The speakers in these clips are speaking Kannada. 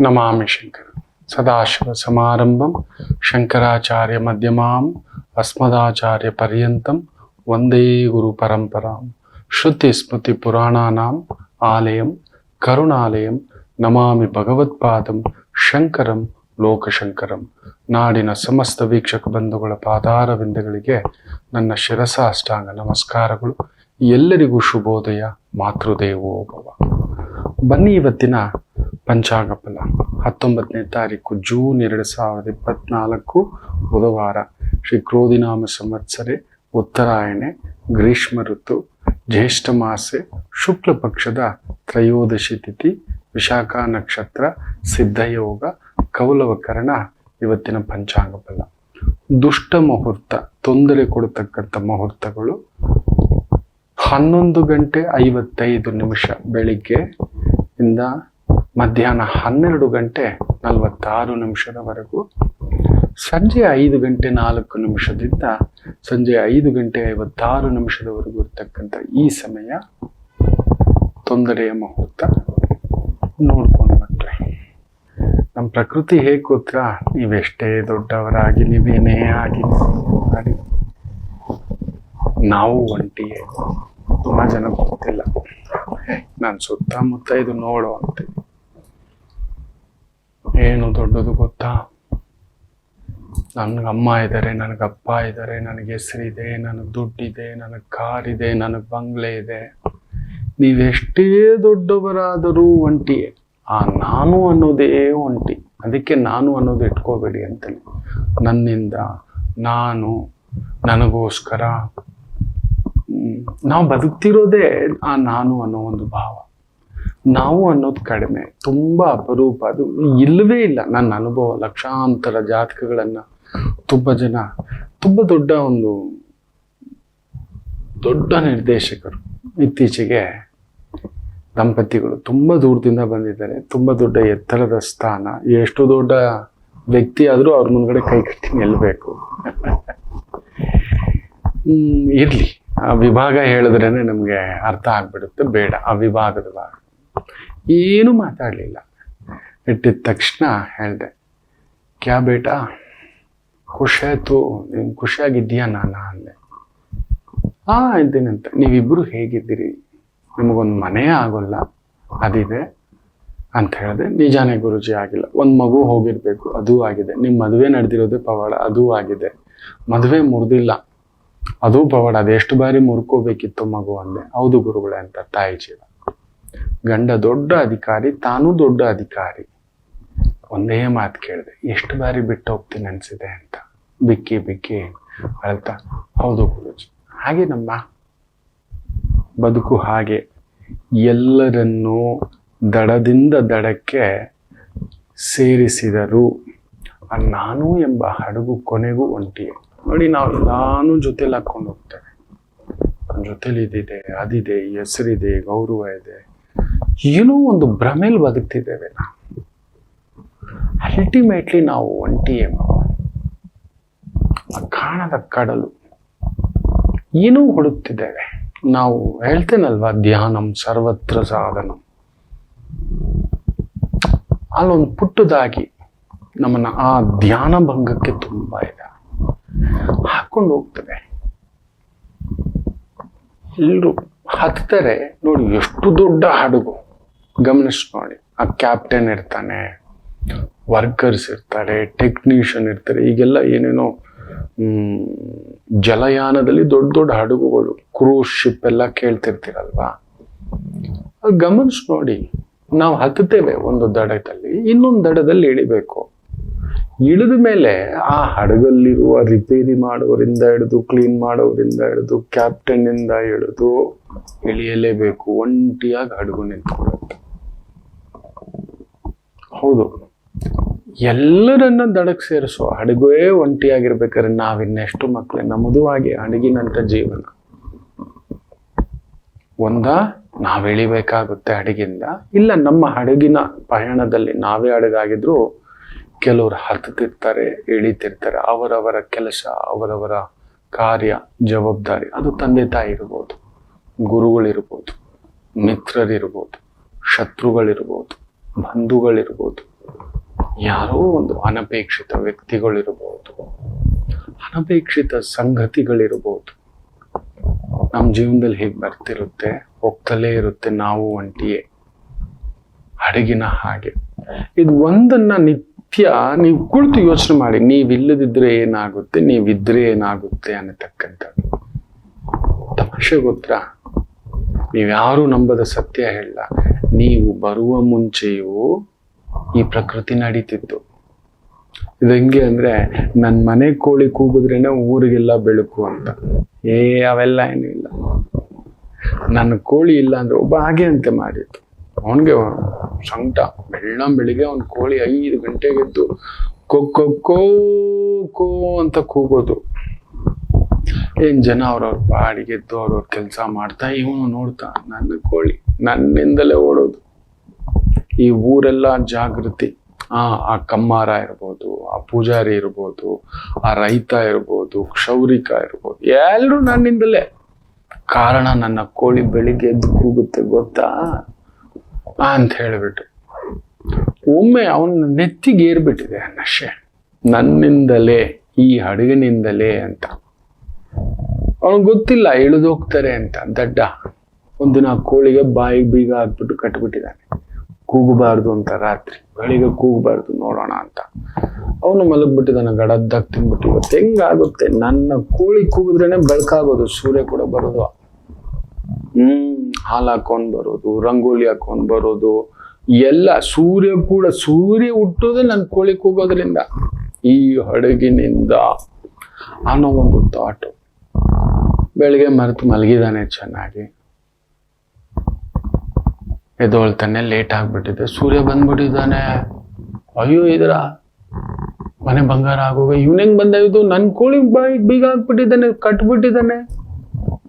ನಮಾಮಿ ಶಂಕರ ಸದಾಶಿವ ಸಮಾರಂಭಂ ಶಂಕರಾಚಾರ್ಯ ಮಧ್ಯಮಾಂ ಅಸ್ಮದಾಚಾರ್ಯ ಪರ್ಯಂತಂ ವಂದೇ ಗುರು ಪರಂಪರಾಂ ಶ್ರುತಿ ಸ್ಮೃತಿ ಪುರಾಣಾನಾಂ ಆಲಯಂ ಕರುಣಾಲಯಂ ನಮಾಮಿ ಭಗವತ್ಪಾದಂ ಶಂಕರಂ ಲೋಕಶಂಕರಂ. ನಾಡಿನ ಸಮಸ್ತ ವೀಕ್ಷಕ ಬಂಧುಗಳ ಪಾದಾರವಿಂದಗಳಿಗೆ ನನ್ನ ಶಿರಸಾಷ್ಟಾಂಗ ನಮಸ್ಕಾರಗಳು. ಎಲ್ಲರಿಗೂ ಶುಭೋದಯ. ಮಾತೃದೇವೋ ಭವ. ಬನ್ನಿ, ಇವತ್ತಿನ ಪಂಚಾಂಗ ಫಲ 19ನೇ ತಾರೀಕು ಜೂನ್ 2024 ಬುಧವಾರ. ಶ್ರೀ ಕ್ರೋಧಿನಾಮ ಸಂವತ್ಸರೆ, ಉತ್ತರಾಯಣೆ, ಗ್ರೀಷ್ಮ ಋತು, ಜ್ಯೇಷ್ಠ ಮಾಸೆ, ಶುಕ್ಲ ಪಕ್ಷದ ತ್ರಯೋದಶಿ ತಿಥಿ, ವಿಶಾಖ ನಕ್ಷತ್ರ, ಸಿದ್ಧಯೋಗ, ಕೌಲವಕರಣ. ಇವತ್ತಿನ ಪಂಚಾಂಗ ಫಲ. ದುಷ್ಟ ಮುಹೂರ್ತ, ತೊಂದರೆ ಕೊಡತಕ್ಕಂಥ ಮುಹೂರ್ತಗಳು 11:55 ಬೆಳಿಗ್ಗೆ ಇಂದ ಮಧ್ಯಾಹ್ನ 12:46 ಸಂಜೆ 5:04 ಸಂಜೆ 5:56 ಇರ್ತಕ್ಕಂಥ ಈ ಸಮಯ ತೊಂದರೆಯ ಮುಹೂರ್ತ. ನೋಡ್ಕೊಂಡು ಮಕ್ಕಳೇ, ನಮ್ಮ ಪ್ರಕೃತಿ ಹೇಗೆ ಗೊತ್ತಾ? ನೀವೆಷ್ಟೇ ದೊಡ್ಡವರಾಗಿ, ನೀವೇನೇ ಆಗಿ ಮಾಡಿ, ನಾವು ಒಂಟಿಯೇ. ತುಂಬ ಜನ ಗೊತ್ತಿಲ್ಲ. ನಾನು ಸುತ್ತಮುತ್ತ ಇದು ನೋಡೋ ಅಂತ ಏನು ದೊಡ್ಡದು ಗೊತ್ತಾ? ನನಗೆ ಅಮ್ಮ ಇದ್ದಾರೆ, ನನಗೆ ಅಪ್ಪ ಇದ್ದಾರೆ, ನನಗೆ ಹೆಸರಿದೆ, ನನಗೆ ದುಡ್ಡಿದೆ, ನನಗೆ ಕಾರಿದೆ, ನನಗೆ ಬಂಗ್ಲೆ ಇದೆ. ನೀವೆಷ್ಟೇ ದೊಡ್ಡವರಾದರೂ ಒಂಟಿಯೇ. ಆ ನಾನು ಅನ್ನೋದೇ ಒಂಟಿ. ಅದಕ್ಕೆ ನಾನು ಅನ್ನೋದು ಇಟ್ಕೋಬೇಡಿ ಅಂತೇಳಿ. ನನ್ನಿಂದ, ನಾನು, ನನಗೋಸ್ಕರ ನಾವು ಬದುಕ್ತಿರೋದೇ ಆ ನಾನು ಅನ್ನೋ ಒಂದು ಭಾವ. ನಾವು ಅನ್ನೋದು ಕಡಿಮೆ, ತುಂಬ ಅಪರೂಪ. ಅದು ಇಲ್ಲವೇ ಇಲ್ಲ. ನನ್ನ ಅನುಭವ, ಲಕ್ಷಾಂತರ ಜಾತಕಗಳನ್ನು ತುಂಬ ಜನ, ತುಂಬ ದೊಡ್ಡ ನಿರ್ದೇಶಕರು, ಇತ್ತೀಚೆಗೆ ದಂಪತಿಗಳು ತುಂಬ ದೂರದಿಂದ ಬಂದಿದ್ದಾರೆ. ತುಂಬ ದೊಡ್ಡ ಎತ್ತರದ ಸ್ಥಾನ. ಎಷ್ಟು ದೊಡ್ಡ ವ್ಯಕ್ತಿ ಆದರೂ ಅವ್ರ ಮುಂದ್ಗಡೆ ಕೈ ಕಟ್ಟಿ ನಿಲ್ಲಬೇಕು. ಇರಲಿ, ಆ ವಿಭಾಗ ಹೇಳಿದ್ರೇನೆ ನಮಗೆ ಅರ್ಥ ಆಗ್ಬಿಡುತ್ತೆ. ಬೇಡ, ಆ ವಿಭಾಗದ ಭಾಗ ಏನು ಮಾತಾಡಲಿಲ್ಲ. ಇಟ್ಟಿದ ತಕ್ಷಣ ಹೇಳಿದೆ, ಕ್ಯಾ ಬೇಟಾ ಖುಷಿ ಆಯ್ತು, ನೀವು ಖುಷಿಯಾಗಿದ್ದೀಯಾ ನಾನಾ ಅಂದೆ. ಇದ್ದೀನಂತ. ನೀವಿಬ್ಬರು ಹೇಗಿದ್ದೀರಿ? ನಿಮಗೊಂದು ಮನೆ ಆಗೋಲ್ಲ, ಅದಿದೆ ಅಂತ ಹೇಳಿದೆ. ನಿಜಾನೇ ಗುರುಜಿ, ಆಗಿಲ್ಲ. ಒಂದು ಮಗು ಹೋಗಿರ್ಬೇಕು, ಅದೂ ಆಗಿದೆ. ನಿಮ್ಮ ಮದುವೆ ನಡೆದಿರೋದೇ ಪವಾಡ, ಅದೂ ಆಗಿದೆ. ಮದುವೆ ಮುರಿದಿಲ್ಲ, ಅದು ಪವಾಡ. ಅದೆಷ್ಟು ಬಾರಿ ಮುರ್ಕೋಬೇಕಿತ್ತು ಮಗು ಅಂದೆ. ಹೌದು ಗುರುಗಳೇ ಅಂತ ತಾಯಿ ಜೀವ. ಗಂಡ ದೊಡ್ಡ ಅಧಿಕಾರಿ, ತಾನೂ ದೊಡ್ಡ ಅಧಿಕಾರಿ. ಒಂದೇ ಮಾತು ಕೇಳಿದೆ, ಎಷ್ಟು ಬಾರಿ ಬಿಟ್ಟು ಹೋಗ್ತೀನಿ ಅನ್ಸಿದೆ ಅಂತ. ಬಿಕ್ಕಿ ಬಿಕ್ಕಿ ಅಳ್ತಾ, ಹೌದು ಗುರುಜಿ. ಹಾಗೆ ನಮ್ಮ ಬದುಕು ಹಾಗೆ. ಎಲ್ಲರನ್ನೂ ದಡದಿಂದ ದಡಕ್ಕೆ ಸೇರಿಸಿದರು. ನಾನು ಎಂಬ ಹಡಗು ಕೊನೆಗೂ ಒಂಟಿಯೇ. ನೋಡಿ, ನಾವು ಎಲ್ಲಾನು ಜೊತೆಲಿ ಹಾಕೊಂಡು ಹೋಗ್ತೇವೆ. ನನ್ನ ಜೊತೆಲಿ ಇದಿದೆ, ಅದಿದೆ, ಹೆಸರಿದೆ, ಗೌರವ ಇದೆ, ಏನೋ ಒಂದು ಭ್ರಮೇಲಿ ಬದುಕ್ತಿದ್ದೇವೆ ನಾವು. ಅಲ್ಟಿಮೇಟ್ಲಿ ನಾವು ಒಂಟಿಯೇ. ಕಾಣದ ಕಡಲು ಏನೋ ಹುಡುಕ್ತಿದ್ದೇವೆ ನಾವು. ಹೇಳ್ತೇನಲ್ವಾ, ಧ್ಯಾನಂ ಸರ್ವತ್ರ ಸಾಧನಂ. ಅಲ್ಲೊಂದು ಪುಟ್ಟದಾಗಿ ನಮ್ಮನ್ನ ಆ ಧ್ಯಾನ ಭಂಗಕ್ಕೆ ತುಂಬ ಇದೆ ಹಾಕೊಂಡು ಹೋಗ್ತದೆ. ಎಲ್ಲರೂ ಹತ್ತಾರೆ. ನೋಡಿ, ಎಷ್ಟು ದೊಡ್ಡ ಹಡಗು. ಗಮನಿಸಿ ನೋಡಿ, ಆ ಕ್ಯಾಪ್ಟನ್ ಇರ್ತಾನೆ, ವರ್ಕರ್ಸ್ ಇರ್ತಾರೆ, ಟೆಕ್ನಿಷಿಯನ್ ಇರ್ತಾರೆ. ಈಗೆಲ್ಲ ಏನೇನೋ ಜಲಯಾನದಲ್ಲಿ ದೊಡ್ಡ ದೊಡ್ಡ ಹಡಗುಗಳು, ಕ್ರೂಸ್ ಶಿಪ್ ಎಲ್ಲ ಕೇಳ್ತಿರ್ತೀರಲ್ವಾ. ಗಮನಿಸಿ ನೋಡಿ, ನಾವು ಹತ್ತುತ್ತೇವೆ ಒಂದು ದಡದಲ್ಲಿ, ಇನ್ನೊಂದು ದಡದಲ್ಲಿ ಇಳಿಬೇಕು. ಇಳಿದ ಮೇಲೆ ಆ ಹಡಗಲ್ಲಿರುವ ರಿಪೇರಿ ಮಾಡೋರಿಂದ ಹಿಡಿದು, ಕ್ಲೀನ್ ಮಾಡೋರಿಂದ ಹಿಡಿದು, ಕ್ಯಾಪ್ಟನ್ ಇಂದ ಹಿಡಿದು ಇಳಿಯಲೇಬೇಕು. ಒಂಟಿಯಾಗಿ ಹಡಗು ನಿಂತ್ಕೊಳ್ಳುತ್ತೆ. ಹೌದು, ಎಲ್ಲರನ್ನ ದಡಕ್ಕೆ ಸೇರಿಸೋ ಹಡಗುವೇ ಒಂಟಿಯಾಗಿರ್ಬೇಕಾದ್ರೆ ನಾವಿನ್ನೆಷ್ಟು ಮಕ್ಕಳೇ. ನಮ್ಮದು ಹಾಗೆ ಹಡಗಿನಂತ ಜೀವನ. ನಾವು ಇಳಿಬೇಕಾಗುತ್ತೆ ಹಡಗಿಂದ, ಇಲ್ಲ ನಮ್ಮ ಹಡಗಿನ ಪಯಣದಲ್ಲಿ ನಾವೇ ಹಡಗಾಗಿದ್ರು ಕೆಲವರು ಹತ್ತುತ್ತಿರ್ತಾರೆ, ಇಳಿತಿರ್ತಾರೆ. ಅವರವರ ಕೆಲಸ, ಅವರವರ ಕಾರ್ಯ, ಜವಾಬ್ದಾರಿ. ಅದು ತಂದೆ ತಾಯಿ ಇರ್ಬೋದು, ಗುರುಗಳಿರ್ಬೋದು, ಮಿತ್ರರಿರ್ಬೋದು, ಶತ್ರುಗಳಿರ್ಬೋದು, ಬಂಧುಗಳಿರ್ಬೋದು, ಯಾರೋ ಒಂದು ಅನಪೇಕ್ಷಿತ ವ್ಯಕ್ತಿಗಳಿರಬಹುದು, ಅನಪೇಕ್ಷಿತ ಸಂಗತಿಗಳಿರಬಹುದು. ನಮ್ಮ ಜೀವನದಲ್ಲಿ ಹೇಗೆ ಬರ್ತಿರುತ್ತೆ, ಹೋಗ್ತಲೇ ಇರುತ್ತೆ. ನಾವು ಒಂಟಿಯೇ ಹಡಗಿನ ಹಾಗೆ. ಇದು ಒಂದನ್ನ ನಿತ್ಯ ನೀವು ಕುಳಿತು ಯೋಚನೆ ಮಾಡಿ, ನೀವಿಲ್ಲದಿದ್ರೆ ಏನಾಗುತ್ತೆ, ನೀವಿದ್ರೆ ಏನಾಗುತ್ತೆ ಅನ್ನತಕ್ಕಂಥದ್ದು. ತಮಾಷೆ ಗೊತ್ತಾ, ನೀವ್ಯಾರೂ ನಂಬದ ಸತ್ಯ ಹೇಳ, ನೀವು ಬರುವ ಮುಂಚೆಯೂ ಈ ಪ್ರಕೃತಿ ನಡೀತಿತ್ತು. ಇದು ಹೆಂಗೆ ಅಂದ್ರೆ, ನನ್ನ ಮನೆ ಕೋಳಿ ಕೂಗಿದ್ರೇನೆ ಊರಿಗೆಲ್ಲ ಬೆಳಕು ಅಂತ. ಅವೆಲ್ಲ ಏನೂ ಇಲ್ಲ. ನನ್ನ ಕೋಳಿ ಇಲ್ಲ ಅಂದ್ರೆ ಒಬ್ಬ ಹಾಗೆ ಅಂತೆ ಮಾಡಿತ್ತು. ಅವನಿಗೆ ಸಂಕಟ. ಬೆಳಿಗ್ಗೆ ಅವ್ನ ಕೋಳಿ 5 ಗಂಟೆಗೆದ್ದು ಕೋ ಕೋ ಅಂತ ಕೂಗೋದು. ಏನ್ ಜನ ಅವ್ರವ್ರ ಬಾಡಿಗೆದ್ದು ಅವ್ರವ್ರ ಕೆಲಸ ಮಾಡ್ತಾ, ಇವನು ನೋಡ್ತಾ ನನ್ನ ಕೋಳಿ ನನ್ನಿಂದಲೇ ಓಡೋದು. ಈ ಊರೆಲ್ಲ ಜಾಗೃತಿ. ಆ ಕಮ್ಮಾರ ಇರ್ಬೋದು, ಆ ಪೂಜಾರಿ ಇರ್ಬೋದು, ಆ ರೈತ ಇರ್ಬೋದು, ಕ್ಷೌರಿಕ ಇರ್ಬೋದು, ಎಲ್ರೂ ನನ್ನಿಂದಲೇ. ಕಾರಣ ನನ್ನ ಕೋಳಿ ಬೆಳಿಗ್ಗೆ ಎದ್ದು ಕೂಗುತ್ತೆ ಗೊತ್ತಾ ಅಂತ ಹೇಳಿಬಿಟ್ಟು ಒಮ್ಮೆ ಅವನ ನೆತ್ತಿಗೆ ಏರ್ಬಿಟ್ಟಿದೆ ನಶೆ. ನನ್ನಿಂದಲೇ, ಈ ಹಡಗಿನಿಂದಲೇ ಅಂತ. ಅವನಿಗೆ ಗೊತ್ತಿಲ್ಲ ಇಳಿದೋಗ್ತಾರೆ ಅಂತ. ದಡ್ಡ ಒಂದಿನ ಕೋಳಿಗೆ ಬಾಯಿಗೆ ಬೀಗ ಹಾಕ್ಬಿಟ್ಟು ಕಟ್ಬಿಟ್ಟಿದ್ದಾನೆ. ಕೂಗಬಾರ್ದು ಅಂತ, ರಾತ್ರಿ ಬೆಳಿಗ್ಗೆ ಕೂಗಬಾರ್ದು ನೋಡೋಣ ಅಂತ. ಅವನು ಮಲಗ್ಬಿಟ್ಟಿದ್ದಾನೆ, ಗಡದ್ದಾಗಿ ತಿನ್ಬಿಟ್ಟು. ಇವತ್ತು ಹೆಂಗಾಗುತ್ತೆ, ನನ್ನ ಕೋಳಿ ಕೂಗಿದ್ರೇನೆ ಬೆಳಕಾಗೋದು, ಸೂರ್ಯ ಕೂಡ ಬರೋದು. ಹಾಲು ಹಾಕೊಂಡ್ ಬರೋದು, ರಂಗೋಲಿ ಹಾಕೊಂಡ್ ಬರೋದು, ಎಲ್ಲ ಸೂರ್ಯ ಹುಟ್ಟೋದೇ ನನ್ನ ಕೋಳಿ ಕೂಗೋದ್ರಿಂದ, ಈ ಹಡಗಿನಿಂದ ಅನ್ನೋ ಒಂದು ಥಾಟು. ಬೆಳಿಗ್ಗೆ ಮರೆತು ಮಲಗಿದಾನೆ ಚೆನ್ನಾಗಿ. ಎದ್ದೊಳ್ತಾನೆ, ಲೇಟ್ ಆಗ್ಬಿಟ್ಟಿದೆ, ಸೂರ್ಯ ಬಂದ್ಬಿಟ್ಟಿದ್ದಾನೆ. ಅಯ್ಯೋ ಇದರ ಮನೆ ಬಂಗಾರ ಆಗೋಗ, ಇವನೆಂಗ್ ಬಂದ, ಇದು ನನ್ನ ಕೋಳಿ ಬಾಯಿಗೆ ಬೀಗ ಹಾಕ್ಬಿಟ್ಟಿದ್ದಾನೆ, ಕಟ್ಬಿಟ್ಟಿದ್ದಾನೆ.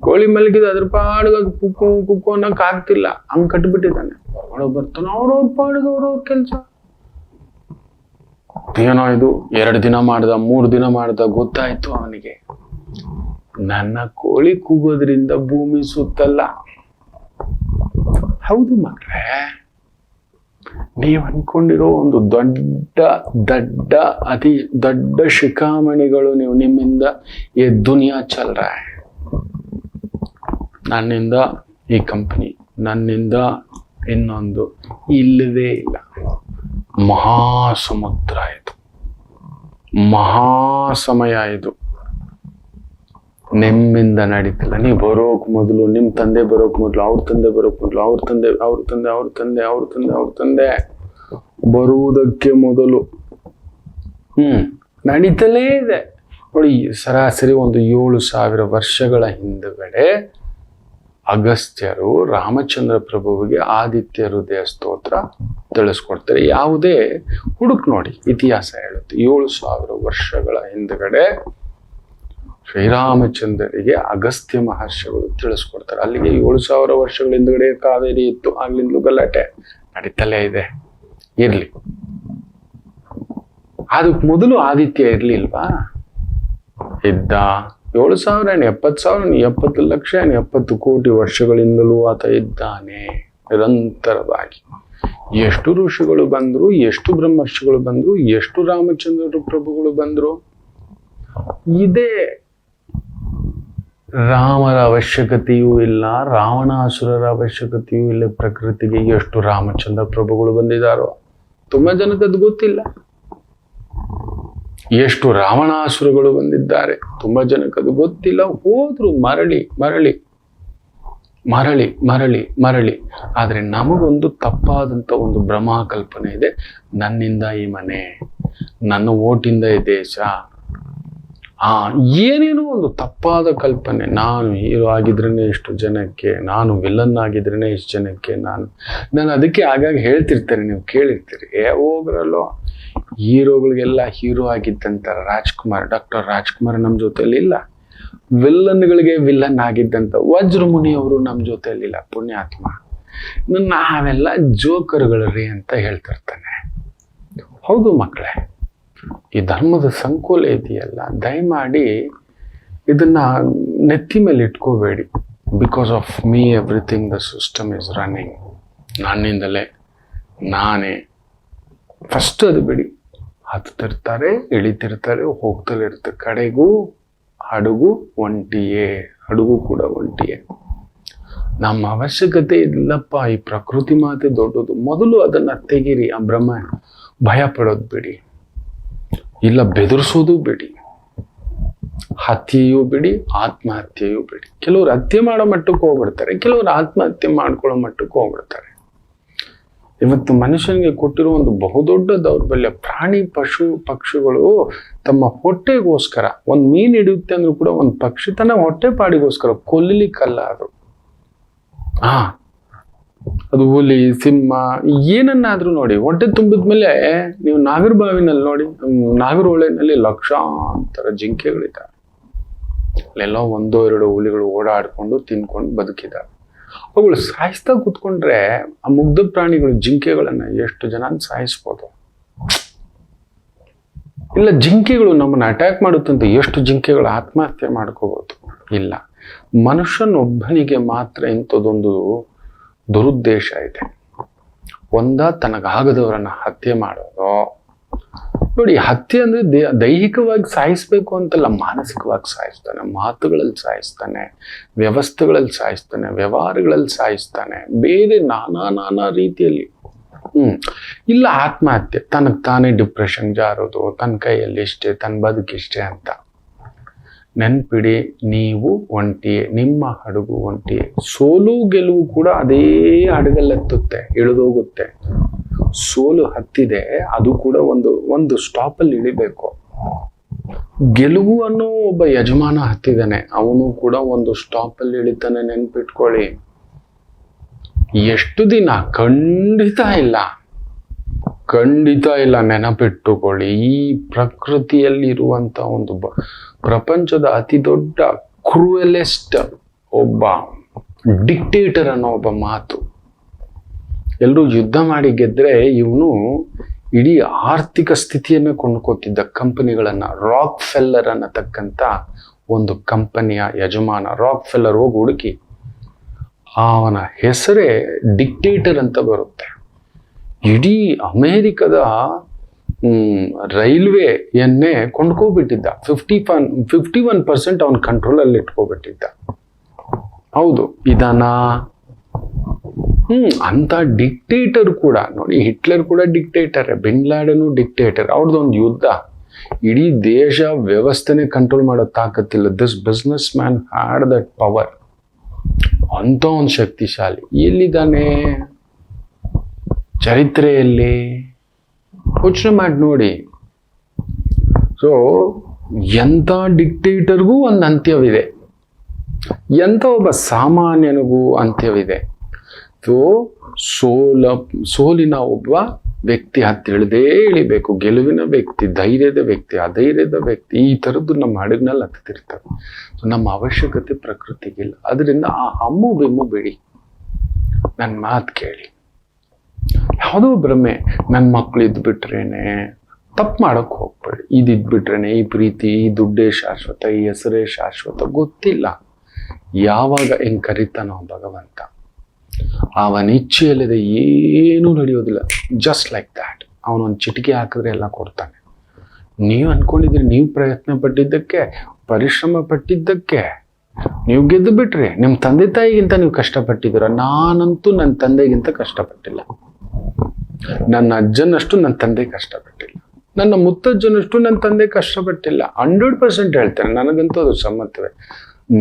ಕೋಳಿ ಮಲಗಿದ ಅದ್ರ ಪಾಡ್ಗ ಕುಕ್ಕು ಅನ್ನಕ್ ಆಗ್ತಿಲ್ಲ, ಹಂಗ್ ಕಟ್ಬಿಟ್ಟಿದ್ದಾನೆ. ಹೊರಗಡೆ ಬರ್ತಾನೆ, ಅವ್ರವ್ರ ಪಾಡ್ಗ ಅವ್ರವ್ರ ಕೆಲ್ಸ. ಏನೋ ಇದು 2 ದಿನ ಮಾಡ್ದ, 3 ದಿನ ಮಾಡ್ದ, ಗೊತ್ತಾಯ್ತು ಅವನಿಗೆ ನನ್ನ ಕೋಳಿ ಕೂಗೋದ್ರಿಂದ ಭೂಮಿ ಸುತ್ತಲ್ಲ. ಹೌದು ಮಕ್ಕಳೇ, ನೀವ್ ಅನ್ಕೊಂಡಿರೋ ಒಂದು ಅತಿ ದೊಡ್ಡ ಶಿಖಾಮಣಿಗಳು ನೀವು ನಿಮ್ಮಿಂದ ಈ ದುನಿಯಾ ಚಲ್ ರहा है. ನನ್ನಿಂದ ಈ ಕಂಪನಿ, ನನ್ನಿಂದ ಇನ್ನೊಂದು, ಇಲ್ಲವೇ ಇಲ್ಲ. ಮಹಾಸಮುದ್ರ ಇದು, ಮಹಾಸಮಯ ಇದು. ನಿಮ್ಮಿಂದ ನಡೀತಿಲ್ಲ. ನೀವು ಬರೋಕ್ ಮೊದಲು, ನಿಮ್ ತಂದೆ ಬರೋಕ್ ಮೊದಲು, ಅವ್ರ ತಂದೆ ಬರೋಕ್ ಮೊದಲು, ಅವ್ರ ತಂದೆ ಬರುವುದಕ್ಕೆ ಮೊದಲು ನಡೀತಲೇ ಇದೆ. ನೋಡಿ, ಸರಾಸರಿ ಒಂದು 7,000 ವರ್ಷಗಳ ಹಿಂದುಗಡೆ ಅಗಸ್ತ್ಯರು ರಾಮಚಂದ್ರ ಪ್ರಭುವಿಗೆ ಆದಿತ್ಯ ಹೃದಯ ಸ್ತೋತ್ರ ತಿಳಿಸ್ಕೊಡ್ತಾರೆ. ಯಾವುದೇ ಹುಡುಕ್ ನೋಡಿ, ಇತಿಹಾಸ ಹೇಳುತ್ತೆ. 7,000 ವರ್ಷಗಳ ಹಿಂದುಗಡೆ ಶ್ರೀರಾಮಚಂದ್ರರಿಗೆ ಅಗಸ್ತ್ಯ ಮಹರ್ಷಿಗಳು ತಿಳಿಸ್ಕೊಡ್ತಾರೆ. ಅಲ್ಲಿಗೆ 7,000 ವರ್ಷಗಳ ಹಿಂದುಗಡೆ ಕಾವೇರಿ ಇತ್ತು, ಆಗ್ಲಿಂದಲೂ ಗಲಾಟೆ ನಡೀತಲೇ ಇದೆ. ಇರ್ಲಿ, ಅದಕ್ಕೆ ಮೊದಲು ಆದಿತ್ಯ ಇರ್ಲಿಲ್ವಾ? ಇದ್ದ. 7,000 70,000 70 ಲಕ್ಷ 70 ಕೋಟಿ ವರ್ಷಗಳಿಂದಲೂ ಆತ ಇದ್ದಾನೆ ನಿರಂತರವಾಗಿ. ಎಷ್ಟು ಋಷಿಗಳು ಬಂದ್ರು, ಎಷ್ಟು ಬ್ರಹ್ಮರ್ಷಿಗಳು ಬಂದ್ರು, ಎಷ್ಟು ರಾಮಚಂದ್ರ ಪ್ರಭುಗಳು ಬಂದ್ರು. ಇದೇ ರಾಮರ ಅವಶ್ಯಕತೆಯೂ ಇಲ್ಲ, ರಾವಣಾಸುರರ ಅವಶ್ಯಕತೆಯೂ ಇಲ್ಲ ಪ್ರಕೃತಿಗೆ. ಎಷ್ಟು ರಾಮಚಂದ್ರ ಪ್ರಭುಗಳು ಬಂದಿದ್ದಾರೋ ತುಂಬಾ ಜನಕ್ಕೆ ಅದು ಗೊತ್ತಿಲ್ಲ. ಎಷ್ಟು ರಾವಣಾಸುರಗಳು ಬಂದಿದ್ದಾರೆ ತುಂಬಾ ಜನಕ್ಕೆ ಅದು ಗೊತ್ತಿಲ್ಲ. ಹೋದ್ರು ಮರಳಿ ಮರಳಿ ಮರಳಿ ಮರಳಿ ಮರಳಿ. ಆದ್ರೆ ನಮಗೊಂದು ತಪ್ಪಾದಂತ ಒಂದು ಭ್ರಮಾ ಕಲ್ಪನೆ ಇದೆ. ನನ್ನಿಂದ ಈ ಮನೆ, ನನ್ನ ಓಟಿಂದ ಈ ದೇಶ, ಏನೇನೋ ಒಂದು ತಪ್ಪಾದ ಕಲ್ಪನೆ. ನಾನು ಹೀರೋ ಆಗಿದ್ರೇನೆ ಇಷ್ಟು ಜನಕ್ಕೆ, ನಾನು ವಿಲನ್ ಆಗಿದ್ರೇನೆ ಇಷ್ಟು ಜನಕ್ಕೆ. ನಾನು ಅದಕ್ಕೆ ಆಗಾಗ ಹೇಳ್ತಿರ್ತೇನೆ, ನೀವು ಕೇಳಿರ್ತೀರಿ, ಹೋಗ್ರಲ್ಲೋ ಹೀರೋಗಳಿಗೆಲ್ಲ ಹೀರೋ ಆಗಿದ್ದಂತ ಡಾಕ್ಟರ್ ರಾಜ್ಕುಮಾರ್ ನಮ್ಮ ಜೊತೆಯಲ್ಲಿ ಇಲ್ಲ. ವಿಲ್ಲನ್ಗಳಿಗೆ ವಿಲ್ಲನ್ ಆಗಿದ್ದಂತ ವಜ್ರಮುನಿ ಅವರು ನಮ್ಮ ಜೊತೆಯಲ್ಲಿ ಇಲ್ಲ, ಪುಣ್ಯಾತ್ಮ. ನಾವೆಲ್ಲ ಜೋಕರ್ಗಳರಿ ಅಂತ ಹೇಳ್ತಿರ್ತಾನೆ. ಹೌದು ಮಕ್ಕಳೇ, ಈ ಧರ್ಮದ ಸಂಕೋಲ ಇದೆಯಲ್ಲ, ದಯಮಾಡಿ ಇದನ್ನ ನೆತ್ತಿ ಮೇಲೆ ಇಟ್ಕೋಬೇಡಿ. Because of me everything the system is running. ನನ್ನಿಂದಲೇ, ನಾನೇ ಫಸ್ಟ್ ಅದು ಬಿಡಿ. ಹತ್ತುತ್ತಿರ್ತಾರೆ, ಇಳಿತಿರ್ತಾರೆ, ಹೋಗ್ತಲೇ ಇರ್ತಾರೆ, ಕಡೆಗೂ ಹಡಗು ಒಂಟಿಯೇ, ಹಡಗು ಕೂಡ ಒಂಟಿಯೇ. ನಮ್ಮ ಅವಶ್ಯಕತೆ ಇಲ್ಲಪ್ಪ, ಈ ಪ್ರಕೃತಿ ಮಾತೆ ದೊಡ್ಡದು. ಮೊದಲು ಅದನ್ನ ತೆಗೀರಿ. ಆ ಭಯ ಪಡೋದು ಬಿಡಿ, ಇಲ್ಲ ಬೆದರಿಸೋದು ಬಿಡಿ, ಹತ್ಯೆಯೂ ಬಿಡಿ, ಆತ್ಮಹತ್ಯೆಯೂ ಬಿಡಿ. ಕೆಲವರು ಹತ್ಯೆ ಮಾಡೋ ಮಟ್ಟಕ್ಕೆ ಹೋಗ್ಬಿಡ್ತಾರೆ, ಕೆಲವರು ಆತ್ಮಹತ್ಯೆ ಮಾಡ್ಕೊಳ್ಳೋ ಮಟ್ಟಕ್ಕೆ ಹೋಗ್ಬಿಡ್ತಾರೆ. ಇವತ್ತು ಮನುಷ್ಯನಿಗೆ ಕೊಟ್ಟಿರೋ ಒಂದು ಬಹುದೊಡ್ಡ ದೌರ್ಬಲ್ಯ, ಪ್ರಾಣಿ ಪಶು ಪಕ್ಷಿಗಳು ತಮ್ಮ ಹೊಟ್ಟೆಗೋಸ್ಕರ, ಒಂದು ಮೀನು ಹಿಡಿಯುತ್ತೆ ಅಂದ್ರೂ ಕೂಡ ಒಂದು ಪಕ್ಷಿ ತನ್ನ ಹೊಟ್ಟೆ ಪಾಡಿಗೋಸ್ಕರ, ಕೊಲ್ಲಿಲಿಕ್ಕಲ್ಲ ಅದು. ಅದು ಹುಲಿ, ಸಿಂಹ, ಏನನ್ನಾದ್ರೂ ನೋಡಿ, ಹೊಟ್ಟೆ ತುಂಬಿದ್ಮೇಲೆ ನೀವು ನಾಗರಬಾವಿನಲ್ಲಿ ನೋಡಿ, ನಾಗರಹೊಳೆನಲ್ಲಿ ಲಕ್ಷಾಂತರ ಜಿಂಕೆಗಳಿದ್ದಾವೆ. ಅಲ್ಲೆಲ್ಲೋ 1-2 ಹುಲಿಗಳು ಓಡಾಡ್ಕೊಂಡು ತಿನ್ಕೊಂಡು ಬದುಕಿದ್ದಾವೆ. ಅವುಗಳು ಸಾಯಿಸ್ತಾ ಕೂತ್ಕೊಂಡ್ರೆ ಆ ಮುಗ್ಧ ಪ್ರಾಣಿಗಳು, ಜಿಂಕೆಗಳನ್ನ ಎಷ್ಟು ಜನ ಸಾಯಿಸ್ಬೋದು? ಇಲ್ಲ, ಜಿಂಕೆಗಳು ನಮ್ಮನ್ನ ಅಟ್ಯಾಕ್ ಮಾಡುತ್ತಂತ ಎಷ್ಟು ಜಿಂಕೆಗಳು ಆತ್ಮಹತ್ಯೆ ಮಾಡ್ಕೋಬಹುದು? ಇಲ್ಲ, ಮನುಷ್ಯನೊಬ್ಬನಿಗೆ ಮಾತ್ರ ಇಂಥದ್ದೊಂದು ದುರುದ್ದೇಶ ಇದೆ. ತನಗಾಗದವರನ್ನ ಹತ್ಯೆ ಮಾಡೋದು. ನೋಡಿ, ಹತ್ಯೆ ಅಂದ್ರೆ ದೈಹಿಕವಾಗಿ ಸಾಯಿಸ್ಬೇಕು ಅಂತಲ್ಲ, ಮಾನಸಿಕವಾಗಿ ಸಾಯಿಸ್ತಾನೆ, ಮಾತುಗಳಲ್ಲಿ ಸಾಯಿಸ್ತಾನೆ, ವ್ಯವಸ್ಥೆಗಳಲ್ಲಿ ಸಾಯಿಸ್ತಾನೆ, ವ್ಯವಹಾರಗಳಲ್ಲಿ ಸಾಯಿಸ್ತಾನೆ, ಬೇರೆ ನಾನಾ ರೀತಿಯಲ್ಲಿ. ಇಲ್ಲ, ಆತ್ಮಹತ್ಯೆ, ತನಗೆ ತಾನೇ ಡಿಪ್ರೆಷನ್ ಜಾರೋದು, ತನ್ನ ಕೈಯಲ್ಲಿ ಇಷ್ಟೇ, ತನ್ನ ಬದುಕಿಷ್ಟೇ ಅಂತ. ನೆನ್ಪಿಡಿ, ನೀವು ಒಂಟಿಯೇ, ನಿಮ್ಮ ಹಡಗು ಒಂಟಿಯೇ. ಸೋಲು ಗೆಲುವು ಕೂಡ ಅದೇ ಹಡಗಲ್ಲೆತ್ತುತ್ತೆ, ಇಳಿದೋಗುತ್ತೆ. ಸೋಲು ಹತ್ತಿದೆ, ಅದು ಕೂಡ ಒಂದು ಸ್ಟಾಪಲ್ಲಿ ಇಳಿಬೇಕು. ಗೆಲುವು ಅನ್ನೋ ಒಬ್ಬ ಯಜಮಾನ ಹತ್ತಿದ್ದಾನೆ, ಅವನು ಕೂಡ ಒಂದು ಸ್ಟಾಪಲ್ಲಿ ಇಳಿತಾನೆ. ನೆನ್ಪಿಟ್ಕೊಳ್ಳಿ. ಎಷ್ಟು ದಿನ? ಖಂಡಿತ ಇಲ್ಲ. ನೆನಪಿಟ್ಟುಕೊಳ್ಳಿ, ಈ ಪ್ರಕೃತಿಯಲ್ಲಿ ಇರುವಂತ ಒಂದು ಪ್ರಪಂಚದ ಅತಿ ದೊಡ್ಡ ಕ್ರೂಯಲೆಸ್ಟ್ ಒಬ್ಬ ಡಿಕ್ಟೇಟರ್ ಅನ್ನೋ ಒಬ್ಬ ಮಾತು. ಎಲ್ಲರೂ ಯುದ್ಧ ಮಾಡಿ ಗೆದ್ರೆ ಇವನು ಇಡೀ ಆರ್ಥಿಕ ಸ್ಥಿತಿಯನ್ನ ಕೊಂಡ್ಕೋತಿದ್ದ ಕಂಪನಿಗಳನ್ನ. ರಾಕ್ ಫೆಲ್ಲರ್ ಅನ್ನತಕ್ಕಂಥ ಒಂದು ಕಂಪನಿಯ ಯಜಮಾನ. ರಾಕ್ ಫೆಲ್ಲರ್ ಹೋಗಿ ಹುಡುಕಿ, ಅವನ ಹೆಸರೇ ಡಿಕ್ಟೇಟರ್ ಅಂತ ಬರುತ್ತೆ. ಇಡೀ ಅಮೇರಿಕದ ರೈಲ್ವೆಯನ್ನೇ ಕೊಂಡ್ಕೋಬಿಟ್ಟಿದ್ದ. 51% ಅವನ ಕಂಟ್ರೋಲಲ್ಲಿ ಇಟ್ಕೋಬಿಟ್ಟಿದ್ದ. ಹೌದು, ಇದನ್ನ ಅಂತ ಡಿಕ್ಟೇಟರ್ ಕೂಡ ನೋಡಿ. ಹಿಟ್ಲರ್ ಕೂಡ ಡಿಕ್ಟೇಟರ್, ಬಿನ್ ಲಾಡೆನು ಡಿಕ್ಟೇಟರ್. ಅವ್ರದ್ದೊಂದು ಯುದ್ಧ, ಇಡೀ ದೇಶ ವ್ಯವಸ್ಥೆನೆ ಕಂಟ್ರೋಲ್ ಮಾಡೋ ತಾಕತ್ತಿಲ್ಲ. This business man had that power. ಅಂತ ಒಂದು ಶಕ್ತಿಶಾಲಿ ಎಲ್ಲಿದ್ದಾನೆ ಚರಿತ್ರೆಯಲ್ಲಿ? ಯೋಚನೆ ಮಾಡಿ ನೋಡಿ. ಸೊ ಎಂಥ ಡಿಕ್ಟೇಟರ್ಗೂ ಒಂದು ಅಂತ್ಯವಿದೆ, ಎಂಥ ಒಬ್ಬ ಸಾಮಾನ್ಯನಿಗೂ ಅಂತ್ಯವಿದೆ. ಸೊ ಸೋಲಿನ ಒಬ್ಬ ವ್ಯಕ್ತಿ ಹತ್ತಿಳಿದೇ ಇಳಿಬೇಕು, ಗೆಲುವಿನ ವ್ಯಕ್ತಿ, ಧೈರ್ಯದ ವ್ಯಕ್ತಿ, ಅಧೈರ್ಯದ ವ್ಯಕ್ತಿ, ಈ ಥರದ್ದು ನಮ್ಮ ಹಡಗಿನಲ್ಲಿ ಹತ್ತಿರ್ತವೆ. ಸೊ ನಮ್ಮ ಅವಶ್ಯಕತೆ ಪ್ರಕೃತಿಗಿಲ್ಲ. ಅದರಿಂದ ಆ ಹಮ್ಮು ಬೆಮ್ಮು ಬಿಡಿ, ನನ್ನ ಮಾತು ಕೇಳಿ. ಯಾವುದೋ ಭ್ರಮೆ, ನನ್ನ ಮಕ್ಕಳು ಇದ್ಬಿಟ್ರೇನೆ, ತಪ್ಪು ಮಾಡೋಕ್ಕೆ ಹೋಗ್ಬೇಡಿ. ಇದ್ಬಿಟ್ರೇನೆ ಈ ಪ್ರೀತಿ, ಈ ದುಡ್ಡೇ ಶಾಶ್ವತ, ಈ ಹೆಸರೇ ಶಾಶ್ವತ, ಗೊತ್ತಿಲ್ಲ. ಯಾವಾಗ ಹೆಂಗೆ ಕರಿತಾನೋ ಭಗವಂತ, ಅವನ ಇಚ್ಛೆಯಲ್ಲದೆ ಏನೂ ನಡೆಯೋದಿಲ್ಲ. Just like that. ಅವನೊಂದು ಚಿಟಿಕೆ ಹಾಕಿದ್ರೆ ಎಲ್ಲ ಕೊಡ್ತಾನೆ. ನೀವು ಅನ್ಕೊಂಡಿದ್ರಿ, ನೀವು ಪ್ರಯತ್ನ ಪಟ್ಟಿದ್ದಕ್ಕೆ, ಪರಿಶ್ರಮ ಪಟ್ಟಿದ್ದಕ್ಕೆ ನೀವು ಗೆದ್ದು ಬಿಟ್ರಿ. ನಿಮ್ಮ ತಂದೆ ತಾಯಿಗಿಂತ ನೀವು ಕಷ್ಟಪಟ್ಟಿದ್ದೀರ. ನಾನಂತೂ ನನ್ನ ತಂದೆಗಿಂತ ಕಷ್ಟಪಟ್ಟಿಲ್ಲ. ನನ್ನ ಅಜ್ಜನಷ್ಟು ನನ್ನ ತಂದೆ ಕಷ್ಟಪಟ್ಟಿಲ್ಲ. ನನ್ನ ಮುತ್ತಜ್ಜನಷ್ಟು ನನ್ನ ತಂದೆ ಕಷ್ಟಪಟ್ಟಿಲ್ಲ. 100% ಹೇಳ್ತೇನೆ, ನನಗಂತೂ ಅದು ಸಮ್ಮತವೇ.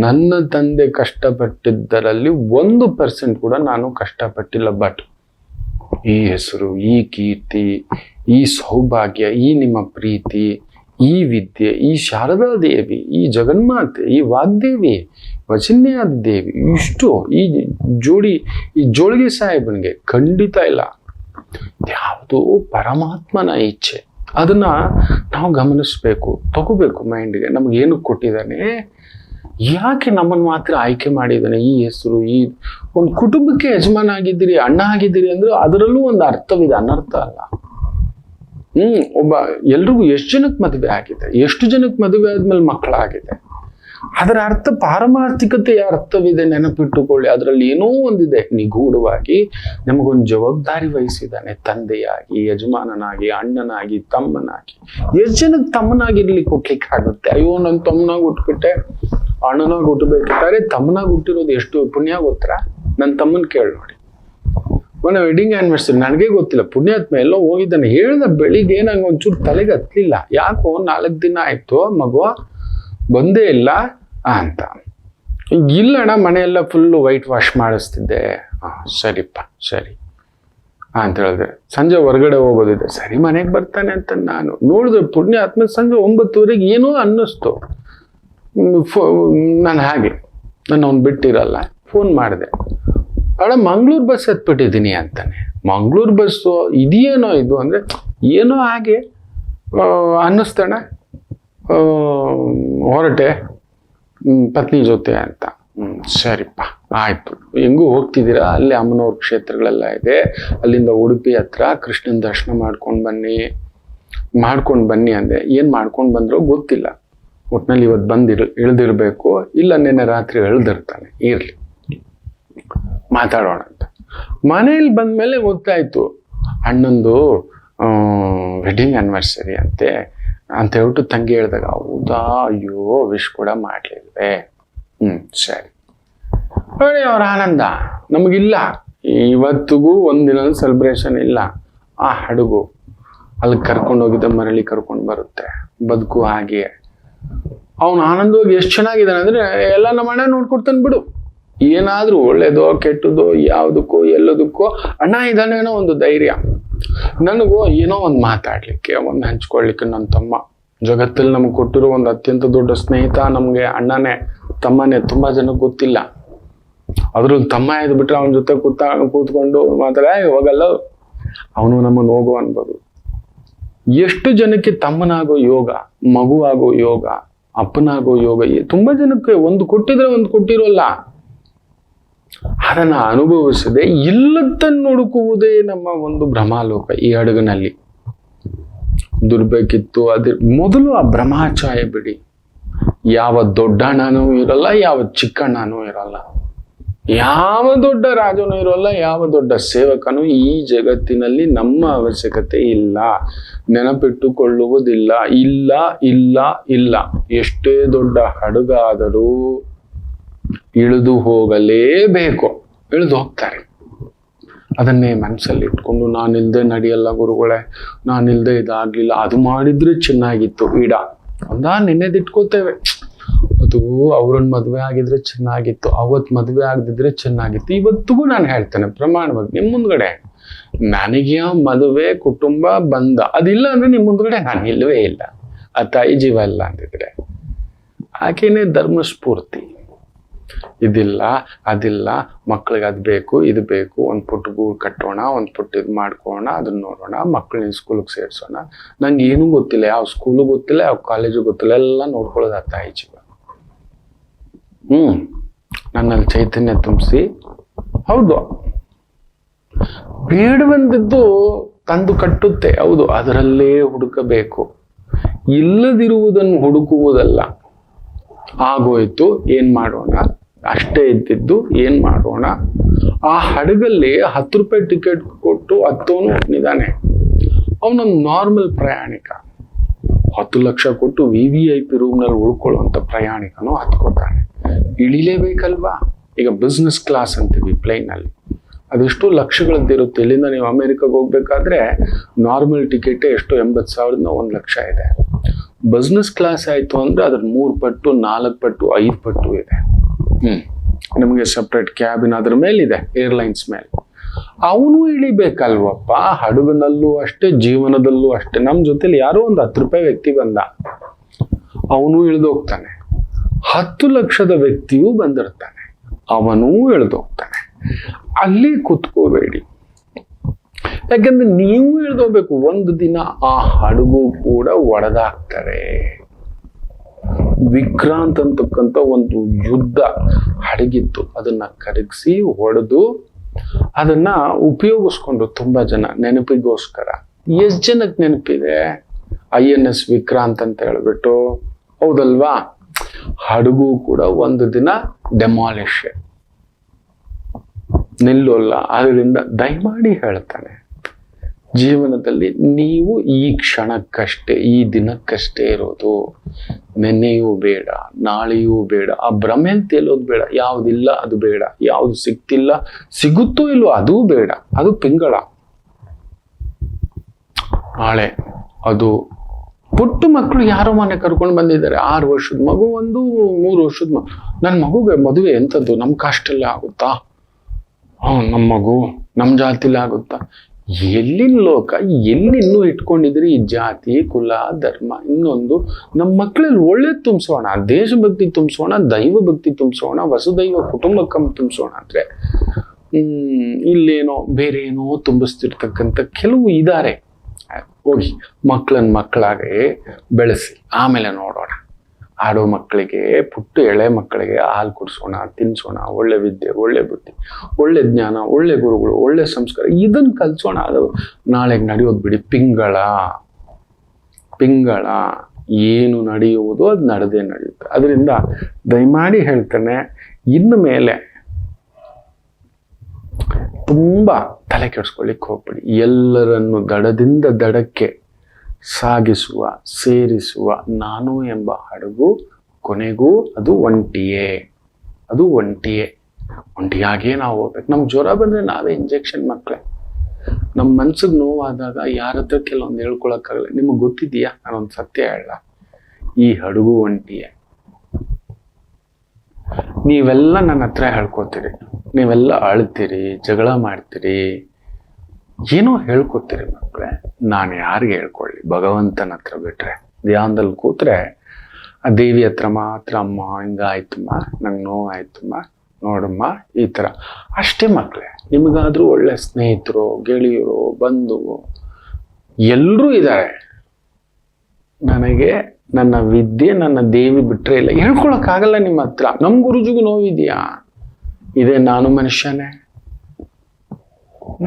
ನನ್ನ ತಂದೆ ಕಷ್ಟಪಟ್ಟಿದ್ದರಲ್ಲಿ 1% ಕೂಡ ನಾನು ಕಷ್ಟಪಟ್ಟಿಲ್ಲ. ಬಟ್ ಈ ಹೆಸರು, ಈ ಕೀರ್ತಿ, ಈ ಸೌಭಾಗ್ಯ, ಈ ನಿಮ್ಮ ಪ್ರೀತಿ, ಈ ವಿದ್ಯೆ, ಈ ಶಾರದಾ ದೇವಿ, ಈ ಜಗನ್ಮಾತೆ, ಈ ವಾಗ್ದೇವಿ, ವಚನ್ಯಾದ ದೇವಿ, ಇಷ್ಟು ಈ ಜೋಳಿಗೆ ಸಾಹೇಬನಿಗೆ ಖಂಡಿತ ಇಲ್ಲ. ಯಾವುದೋ ಪರಮಾತ್ಮನ ಇಚ್ಛೆ. ಅದನ್ನ ನಾವು ಗಮನಿಸ್ಬೇಕು, ತಗೋಬೇಕು ಮೈಂಡ್ಗೆ. ನಮಗೇನು ಕೊಟ್ಟಿದ್ದಾನೆ, ಯಾಕೆ ನಮ್ಮನ್ನು ಮಾತ್ರ ಆಯ್ಕೆ ಮಾಡಿದ್ದಾನೆ? ಈ ಹೆಸರು, ಈ ಒಂದು ಕುಟುಂಬಕ್ಕೆ ಯಜಮಾನ ಆಗಿದ್ದೀರಿ, ಅಣ್ಣ ಆಗಿದ್ದೀರಿ ಅಂದ್ರೆ ಅದರಲ್ಲೂ ಒಂದು ಅರ್ಥವಿದೆ, ಅನರ್ಥ ಅಲ್ಲ. ಎಲ್ರಿಗೂ ಎಷ್ಟು ಜನಕ್ಕೆ ಮದುವೆ ಆಗಿದೆ, ಎಷ್ಟು ಜನಕ್ಕೆ ಮದುವೆ ಆದ್ಮೇಲೆ ಮಕ್ಕಳಾಗಿದೆ. ಅದರ ಅರ್ಥ ಪಾರಮಾರ್ಥಿಕತೆಯ ಅರ್ಥವಿದೆ, ನೆನಪಿಟ್ಟುಕೊಳ್ಳಿ. ಅದರಲ್ಲಿ ಏನೋ ಒಂದಿದೆ ನಿಗೂಢವಾಗಿ. ನಮಗೊಂದು ಜವಾಬ್ದಾರಿ ವಹಿಸಿದ್ದಾನೆ, ತಂದೆಯಾಗಿ, ಯಜಮಾನನಾಗಿ, ಅಣ್ಣನಾಗಿ, ತಮ್ಮನಾಗಿ. ಎಷ್ಟು ಜನಕ್ಕೆ ತಮ್ಮನಾಗಿರ್ಲಿಕ್ಕೆ ಕೊಟ್ಲಿಕ್ಕೆ ಆಗುತ್ತೆ? ಅಯ್ಯೋ, ನನ್ನ ತಮ್ಮನಾಗಿ ಹುಟ್ಬಿಟ್ಟೆ, ಅಣ್ಣನಾಗಿ ಹುಟ್ಟಬೇಕಾದ್ರೆ ತಮ್ಮನಾಗಿ ಹುಟ್ಟಿರೋದು ಎಷ್ಟು ಪುಣ್ಯ ಗೊತ್ತಾ? ನನ್ನ ತಮ್ಮನ ಕೇಳಿ ನೋಡಿ. ಮೊನ್ನೆ ವೆಡ್ಡಿಂಗ್ ಆನಿವರ್ಸರಿ, ನನಗೆ ಗೊತ್ತಿಲ್ಲ, ಪುಣ್ಯಾತ್ಮ ಎಲ್ಲೋ ಹೋಗಿದ್ದಾನೆ. ಹೇಳ್ದ ಬೆಳಿಗ್ಗೆ ನಂಗೆ ಒಂಚೂರು ತಲೆಗೆ ಹತ್ತಲಿಲ್ಲ. ಯಾಕೋ 4 ದಿನ ಆಯ್ತು ಮಗು ಬಂದೇ ಇಲ್ಲ ಅಂತ. ಇಲ್ಲಣ್ಣ, ಮನೆಯೆಲ್ಲ ಫುಲ್ಲು ವೈಟ್ ವಾಶ್ ಮಾಡಿಸ್ತಿದ್ದೆ. ಸರಿಪ್ಪ ಸರಿ ಅಂತ ಹೇಳಿದೆ. ಸಂಜೆ ಹೊರಗಡೆ ಹೋಗೋದಿದೆ. ಸರಿ, ಮನೆಗೆ ಬರ್ತಾನೆ ಅಂತ ನಾನು ನೋಡಿದ್ರೆ ಪುಣ್ಯಾತ್ಮ ಸಂಜೆ 9:30 ಏನೋ ಅನ್ನಿಸ್ತು. ನಾನು ಹಾಗೆ ಅವ್ನು ಬಿಟ್ಟಿರಲ್ಲ, ಫೋನ್ ಮಾಡಿದೆ. ಅಣ್ಣ, ಮಂಗ್ಳೂರು ಬಸ್ ಹತ್ಬಿಟ್ಟಿದ್ದೀನಿ ಅಂತಾನೆ. ಮಂಗ್ಳೂರು ಬಸ್ಸು ಇದೆಯೇನೋ ಇದು ಅಂದರೆ ಏನೋ ಹಾಗೆ ಅನ್ನಿಸ್ತಣ, ಹೊರಟೆ ಪತ್ನಿ ಜೊತೆ ಅಂತ. ಸರಿಪ್ಪ ಆಯಿತು. ಹೆಂಗೂ ಹೋಗ್ತಿದ್ದೀರಾ, ಅಲ್ಲಿ ಅಮ್ಮನವ್ರ ಕ್ಷೇತ್ರಗಳೆಲ್ಲ ಇದೆ, ಅಲ್ಲಿಂದ ಉಡುಪಿ ಹತ್ರ ಕೃಷ್ಣನ ದರ್ಶನ ಮಾಡ್ಕೊಂಡು ಬನ್ನಿ ಅಂದೆ. ಏನು ಮಾಡ್ಕೊಂಡು ಬಂದ್ರೋ ಗೊತ್ತಿಲ್ಲ. ಒಟ್ಟಿನಲ್ಲಿ ಇವತ್ತು ಇಳ್ದಿರ್ಬೇಕು, ಇಲ್ಲ ನೆನ್ನೆ ರಾತ್ರಿ ಇಳ್ದಿರ್ತಾನೆ. ಇರಲಿ, ಮಾತಾಡೋಣ ಅಂತ. ಮನೇಲಿ ಬಂದ್ಮೇಲೆ ಗೊತ್ತಾಯ್ತು ಅಣ್ಣಂದು ವೆಡ್ಡಿಂಗ್ ಆನಿವರ್ಸರಿ ಅಂತೆ ಅಂತ ಹೇಳ್ಬಿಟ್ಟು ತಂಗಿ ಹೇಳಿದಾಗ, ಹೌದಾ, ಅಯ್ಯೋ ವಿಶ್ ಕೂಡ ಮಾಡಲಿಲ್ವೇ? ಸರಿ ನೋಡಿ, ಅವ್ರ ಆನಂದ ನಮಗಿಲ್ಲ. ಇವತ್ತಿಗೂ ಒಂದಿನ ಸೆಲೆಬ್ರೇಷನ್ ಇಲ್ಲ. ಆ ಹಡಗು ಅಲ್ಲಿ ಕರ್ಕೊಂಡೋಗಿದ್ದ ಮರಳಿ ಕರ್ಕೊಂಡು ಬರುತ್ತೆ, ಬದುಕು ಹಾಗೆ. ಅವನು ಆನಂದವಾಗಿ ಎಷ್ಟು ಚೆನ್ನಾಗಿದ್ದಾನೆ ಅಂದರೆ ಎಲ್ಲ ನಮ್ಮ ಅಣ್ಣ ನೋಡ್ಕೊಡ್ತಾನೆ ಬಿಡು. ಏನಾದರೂ ಒಳ್ಳೇದೋ ಕೆಟ್ಟದೋ ಯಾವುದಕ್ಕೋ ಎಲ್ಲದಕ್ಕೋ ಅಣ್ಣ ಇದ್ದಾನೇನೋ ಒಂದು ಧೈರ್ಯ. ನನಗೂ ಏನೋ ಒಂದು ಮಾತಾಡ್ಲಿಕ್ಕೆ, ಒಂದು ಹಂಚ್ಕೊಳ್ಳಿಕ್ಕೆ ನನ್ನ ತಮ್ಮ. ಜಗತ್ತಲ್ಲಿ ನಮ್ಗೆ ಕೊಟ್ಟಿರೋ ಒಂದು ಅತ್ಯಂತ ದೊಡ್ಡ ಸ್ನೇಹಿತ ನಮಗೆ ಅಣ್ಣನೇ, ತಮ್ಮನೇ. ತುಂಬ ಜನಕ್ಕೆ ಗೊತ್ತಿಲ್ಲ. ಅದ್ರಲ್ಲಿ ತಮ್ಮ ಇದ್ಬಿಟ್ರೆ ಅವನ ಜೊತೆ ಕೂತ್ಕೊಂಡು ಮಾತಾಡ ಹೋಗಲ್ಲ, ಅವನು ನಮ್ಮನ್ನು ಹೋಗೋ ಅನ್ಬೋದು. ಎಷ್ಟು ಜನಕ್ಕೆ ತಮ್ಮನಾಗೋ ಯೋಗ, ಮಗುವಾಗೋ ಯೋಗ, ಅಪ್ಪನಾಗೋ ಯೋಗ ತುಂಬ ಜನಕ್ಕೆ ಒಂದು ಕೊಟ್ಟಿದ್ರೆ ಒಂದು ಕೊಟ್ಟಿರೋಲ್ಲ. ಅದನ್ನು ಅನುಭವಿಸದೆ ಇಲ್ಲದನ್ನು ಹುಡುಕುವುದೇ ನಮ್ಮ ಒಂದು ಭ್ರಮಾಲೋಕ ಈ ಹಡಗಿನಲ್ಲಿ. ದುರ್ಬೇಕಿತ್ತು ಅದ್ರ ಮೊದಲು ಆ ಭ್ರಮಾಚಾಯ ಬಿಡಿ. ಯಾವ ದೊಡ್ಡಣ್ಣನೂ ಇರಲ್ಲ, ಯಾವ ಚಿಕ್ಕಣ್ಣನೂ ಇರಲ್ಲ, ಯಾವ ದೊಡ್ಡ ರಾಜನೂ ಇರೋಲ್ಲ, ಯಾವ ದೊಡ್ಡ ಸೇವಕನೂ ಈ ಜಗತ್ತಿನಲ್ಲಿ ನಮ್ಮ ಅವಶ್ಯಕತೆ ಇಲ್ಲ, ನೆನಪಿಟ್ಟುಕೊಳ್ಳುವುದಿಲ್ಲ. ಇಲ್ಲ ಇಲ್ಲ ಇಲ್ಲ. ಎಷ್ಟೇ ದೊಡ್ಡ ಹಡಗಾದರೂ ಇಳಿದು ಹೋಗಲೇಬೇಕು. ಇಳಿದು ಹೋಗ್ತಾರೆ. ಅದನ್ನೇ ಮನಸ್ಸಲ್ಲಿ ಇಟ್ಕೊಂಡು ನಾನಿಲ್ದೆ ನಡೆಯಲ್ಲ ಗುರುಗಳೇ, ನಾನಿಲ್ದೆ ಇದಾಗ್ಲಿಲ್ಲ, ಅದು ಮಾಡಿದ್ರೆ ಚೆನ್ನಾಗಿತ್ತು ಇಡ ಒಂದ ನೆನೆದಿಟ್ಕೋತೇವೆ. ಅದು ಅವ್ರನ್ನ ಮದುವೆ ಆಗಿದ್ರೆ ಚೆನ್ನಾಗಿತ್ತು, ಅವತ್ತು ಮದುವೆ ಆಗದಿದ್ರೆ ಚೆನ್ನಾಗಿತ್ತು. ಇವತ್ತಿಗೂ ನಾನು ಹೇಳ್ತೇನೆ ಪ್ರಮಾಣವಾಗಿ ನಿಮ್ಮ ಮುಂದ್ಗಡೆ, ನನಗೆ ಮದುವೆ ಕುಟುಂಬ ಬಂದ ಅದಿಲ್ಲ ಅಂದ್ರೆ ನಿಮ್ಮ ಮುಂದ್ಗಡೆ ನಾನು ಇಲ್ಲವೇ ಇಲ್ಲ. ಆ ತಾಯಿ ಜೀವ ಇಲ್ಲ ಅಂತಿದ್ರೆ ಆಕೆನೇ ಧರ್ಮಸ್ಫೂರ್ತಿ. ಇದಿಲ್ಲ ಅದಿಲ್ಲ, ಮಕ್ಳಿಗೆ ಅದು ಬೇಕು ಇದು ಬೇಕು, ಒಂದು ಪುಟ್ಟ ಗೂಡು ಕಟ್ಟೋಣ, ಒಂದು ಪುಟ್ಟ ಇದು ಮಾಡ್ಕೋಣ, ಅದನ್ನ ನೋಡೋಣ, ಮಕ್ಕಳನ್ನ ಸ್ಕೂಲಿಗೆ ಸೇರಿಸೋಣ. ನಂಗೆ ಏನೂ ಗೊತ್ತಿಲ್ಲ, ಯಾವ ಸ್ಕೂಲು ಗೊತ್ತಿಲ್ಲ, ಯಾವ ಕಾಲೇಜು ಗೊತ್ತಿಲ್ಲ, ಎಲ್ಲ ನೋಡ್ಕೊಳ್ಳೋದು ಆ ತಾಯಿ ಜೀವ. ನನ್ನಲ್ಲಿ ಚೈತನ್ಯ ತುಂಬಿಸಿ, ಹೌದು ಬೇಡವಂದಿದ್ದು ತಂದು ಕಟ್ಟುತ್ತೆ, ಹೌದು ಅದರಲ್ಲೇ ಹುಡುಕಬೇಕು, ಇಲ್ಲದಿರುವುದನ್ನು ಹುಡುಕುವುದಲ್ಲ. ಆಗೋಯ್ತು, ಏನ್ ಮಾಡೋಣ, ಅಷ್ಟೇ ಇದ್ದಿದ್ದು, ಏನ್ ಮಾಡೋಣ. ಆ ಹಡಗಲ್ಲಿ 10 ರೂಪಾಯಿ ಟಿಕೆಟ್ ಕೊಟ್ಟು ಹತ್ತೋನು ಇದ್ದಾನೆ, ಅವನೊಂದು ನಾರ್ಮಲ್ ಪ್ರಯಾಣಿಕ. 10 ಲಕ್ಷ ಕೊಟ್ಟು VVIP ರೂಮ್ನಲ್ಲಿ ಉಳ್ಕೊಳ್ಳುವಂಥ ಪ್ರಯಾಣಿಕನು ಹತ್ಕೋತಾನೆ. ಇಳಿಲೇಬೇಕಲ್ವಾ? ಈಗ ಬಿಸ್ನೆಸ್ ಕ್ಲಾಸ್ ಅಂತೀವಿ ಪ್ಲೈನಲ್ಲಿ, ಅದೆಷ್ಟು ಲಕ್ಷಗಳದ್ದಿರುತ್ತೆ. ಇಲ್ಲಿಂದ ನೀವು ಅಮೆರಿಕಾಗೆ ಹೋಗ್ಬೇಕಾದ್ರೆ ನಾರ್ಮಲ್ ಟಿಕೆಟೇ ಎಷ್ಟು 80,000 1 ಲಕ್ಷ ಇದೆ. ಬಿಸ್ನೆಸ್ ಕ್ಲಾಸ್ ಆಯಿತು ಅಂದರೆ ಅದ್ರ 3 ಪಟ್ಟು 4 ಪಟ್ಟು 5 ಪಟ್ಟು ಇದೆ. ನಮಗೆ ಸಪ್ರೇಟ್ ಕ್ಯಾಬಿನ್ ಅದ್ರ ಮೇಲಿದೆ, ಏರ್ಲೈನ್ಸ್ ಮೇಲೆ. ಅವನು ಇಳಿಬೇಕಲ್ವಪ್ಪ, ಹಡಗನಲ್ಲೂ ಅಷ್ಟೇ, ಜೀವನದಲ್ಲೂ ಅಷ್ಟೇ. ನಮ್ಮ ಜೊತೆಲಿ ಯಾರೋ ಒಂದು 10 ರೂಪಾಯಿ ವ್ಯಕ್ತಿ ಬಂದ, ಅವನು ಇಳಿದು ಹೋಗ್ತಾನೆ. 10 ಲಕ್ಷದ ವ್ಯಕ್ತಿಯೂ ಬಂದಿರ್ತಾನೆ, ಅವನೂ ಇಳಿದು ಹೋಗ್ತಾನೆ. ಅಲ್ಲಿ ಕುತ್ಕೋಬೇಡಿ, ಯಾಕಂದ್ರೆ ನೀವು ಇಳಿದೋಗ್ಬೇಕು. ಒಂದು ದಿನ ಆ ಹಡಗು ಕೂಡ ಒಡೆದಾಗ್ತಾರೆ. ವಿಕ್ರಾಂತ್ ಅಂತಕ್ಕಂಥ ಒಂದು ಯುದ್ಧ ಹಡಗಿತ್ತು, ಅದನ್ನ ಕರಗಿಸಿ ಹೊಡೆದು ಅದನ್ನ ಉಪಯೋಗಿಸ್ಕೊಂಡ್ರು ತುಂಬಾ ಜನ ನೆನಪಿಗೋಸ್ಕರ. ಎಷ್ಟು ಜನಕ್ಕೆ ನೆನಪಿದೆ INS ವಿಕ್ರಾಂತ್ ಅಂತ ಹೇಳ್ಬಿಟ್ಟು? ಹೌದಲ್ವಾ? ಹಡಗು ಕೂಡ ಒಂದು ದಿನ ಡೆಮಾಲಿಷ್ ನಿಲ್ಲೋಲ್ಲ. ಅದರಿಂದ ದಯಮಾಡಿ ಹೇಳ್ತಾನೆ, ಜೀವನದಲ್ಲಿ ನೀವು ಈ ಕ್ಷಣಕ್ಕಷ್ಟೇ, ಈ ದಿನಕ್ಕಷ್ಟೇ ಇರೋದು. ನೆನ್ನೆಯೂ ಬೇಡ, ನಾಳೆಯೂ ಬೇಡ, ಆ ಭ್ರಮೆ ತೇಲೋದು ಬೇಡ. ಯಾವುದಿಲ್ಲ ಅದು ಬೇಡ, ಯಾವುದು ಸಿಗ್ತಿಲ್ಲ, ಸಿಗುತ್ತೋ ಇಲ್ವೋ ಅದೂ ಬೇಡ, ಅದು ಪಿಂಗಳ. ನಾಳೆ ಅದು ಪುಟ್ಟ ಮಕ್ಕಳು ಯಾರೋ ಮನೆ ಕರ್ಕೊಂಡು ಬಂದಿದ್ದಾರೆ, 6 ವರ್ಷದ ಮಗು, 3 ವರ್ಷದ ಮಗು. ನನ್ನ ಮಗುಗೆ ಮದುವೆ ಎಂಥದ್ದು, ನಮ್ಮ ಕಾಸ್ಟಲ್ಲೇ ಆಗುತ್ತಾ? ನಮ್ಮ ಮಗು ನಮ್ಮ ಜಾತಿಲಿ ಆಗುತ್ತಾ? ಎಲ್ಲಿನ ಲೋಕ, ಎಲ್ಲಿನ್ನೂ ಇಟ್ಕೊಂಡಿದ್ರಿ ಈ ಜಾತಿ, ಕುಲ, ಧರ್ಮ? ಇನ್ನೊಂದು, ನಮ್ಮ ಮಕ್ಕಳಲ್ಲಿ ಒಳ್ಳೇದು ತುಂಬಿಸೋಣ, ದೇಶಭಕ್ತಿ ತುಂಬಿಸೋಣ, ದೈವ ಭಕ್ತಿ ತುಂಬಿಸೋಣ, ವಸುದೈವ ಕುಟುಂಬಕಂ ತುಂಬಿಸೋಣ ಅಂದ್ರೆ ಇಲ್ಲೇನೋ ಬೇರೆ ಏನೋ ತುಂಬಿಸ್ತಿರ್ತಕ್ಕಂಥ ಕೆಲವು ಇದ್ದಾರೆ. ಹೋಗಿ ಮಕ್ಕಳನ್ನ ಮಕ್ಕಳಾಗೆ ಬೆಳೆಸಿ, ಆಮೇಲೆ ನೋಡೋಣ. ಆಡೋ ಮಕ್ಕಳಿಗೆ, ಪುಟ್ಟ ಎಳೆ ಮಕ್ಕಳಿಗೆ ಹಾಲು ಕುಡಿಸೋಣ, ತಿನ್ನಿಸೋಣ, ಒಳ್ಳೆ ವಿದ್ಯೆ, ಒಳ್ಳೆ ಬುದ್ಧಿ, ಒಳ್ಳೆ ಜ್ಞಾನ, ಒಳ್ಳೆ ಗುರುಗಳು, ಒಳ್ಳೆ ಸಂಸ್ಕಾರ, ಇದನ್ನು ಕಲಿಸೋಣ. ಅದು ನಾಳೆಗೆ ನಡೆಯೋದು ಬಿಡಿ. ಪಿಂಗಳ ಏನು ನಡೆಯುವುದು ಅದು ನಡೆದೇ ನಡೆಯುತ್ತೆ. ಅದರಿಂದ ದಯಮಾಡಿ ಹೇಳ್ತಾನೆ, ಇನ್ನು ಮೇಲೆ ತುಂಬಾ ತಲೆ ಕೆಡಿಸ್ಕೊಳ್ಳಿಕ್ಕೆ ಹೋಗ್ಬೇಡಿ. ಎಲ್ಲರನ್ನು ದಡದಿಂದ ದಡಕ್ಕೆ ಸಾಗಿಸುವ, ಸೇರಿಸುವ ನಾನು ಎಂಬ ಹಡಗು ಕೊನೆಗೂ ಅದು ಒಂಟಿಯೇ. ಒಂಟಿಯಾಗಿಯೇ ನಾವು ಹೋಗ್ಬೇಕು. ನಮ್ಗೆ ಜ್ವರ ಬಂದ್ರೆ ನಾವೇ ಇಂಜೆಕ್ಷನ್ ಮಕ್ಕಳೇ. ನಮ್ಮ ಮನ್ಸಿಗೆ ನೋವಾದಾಗ ಯಾರ ಹತ್ರ ಕೆಲವೊಂದು ಹೇಳ್ಕೊಳಕ್ಕಾಗಲ್ಲ. ನಿಮಗೆ ಗೊತ್ತಿದೆಯಾ? ನಾನೊಂದು ಸತ್ಯ ಹೇಳ, ಈ ಹಡಗು ಒಂಟಿಯೇ. ನೀವೆಲ್ಲ ನನ್ನ ಹತ್ರ ಹೇಳ್ಕೊತೀರಿ, ನೀವೆಲ್ಲ ಅಳ್ತೀರಿ, ಜಗಳ ಮಾಡ್ತೀರಿ, ಏನೋ ಹೇಳ್ಕೊತೀರಿ ಮಕ್ಕಳೇ. ನಾನು ಯಾರಿಗೆ ಹೇಳ್ಕೊಳ್ಳಿ? ಭಗವಂತನ ಹತ್ರ ಬಿಟ್ರೆ. ಧ್ಯಾನದಲ್ಲಿ ಕೂತ್ರೆ ಆ ದೇವಿ ಹತ್ರ ಮಾತ್ರ, ಅಮ್ಮ ಹಿಂಗಾಯ್ತಮ್ಮ, ನಂಗೆ ನೋವಾಯ್ತಮ್ಮ, ನೋಡಮ್ಮ, ಈ ಥರ ಅಷ್ಟೇ ಮಕ್ಕಳೇ. ನಿಮಗಾದ್ರೂ ಒಳ್ಳೆ ಸ್ನೇಹಿತರು, ಗೆಳೆಯರು, ಬಂಧು ಎಲ್ಲರೂ ಇದ್ದಾರೆ. ನನಗೆ ನನ್ನ ವಿದ್ಯೆ, ನನ್ನ ದೇವಿ ಬಿಟ್ರೆ ಇಲ್ಲ. ಹೇಳ್ಕೊಳಕ್ಕಾಗಲ್ಲ ನಿಮ್ಮ ಹತ್ರ. ನಮ್ಮ ಗುರುಜಿಗೂ ನೋವಿದೆಯಾ? ಇದೇ ನಾನು ಮನುಷ್ಯನೇ.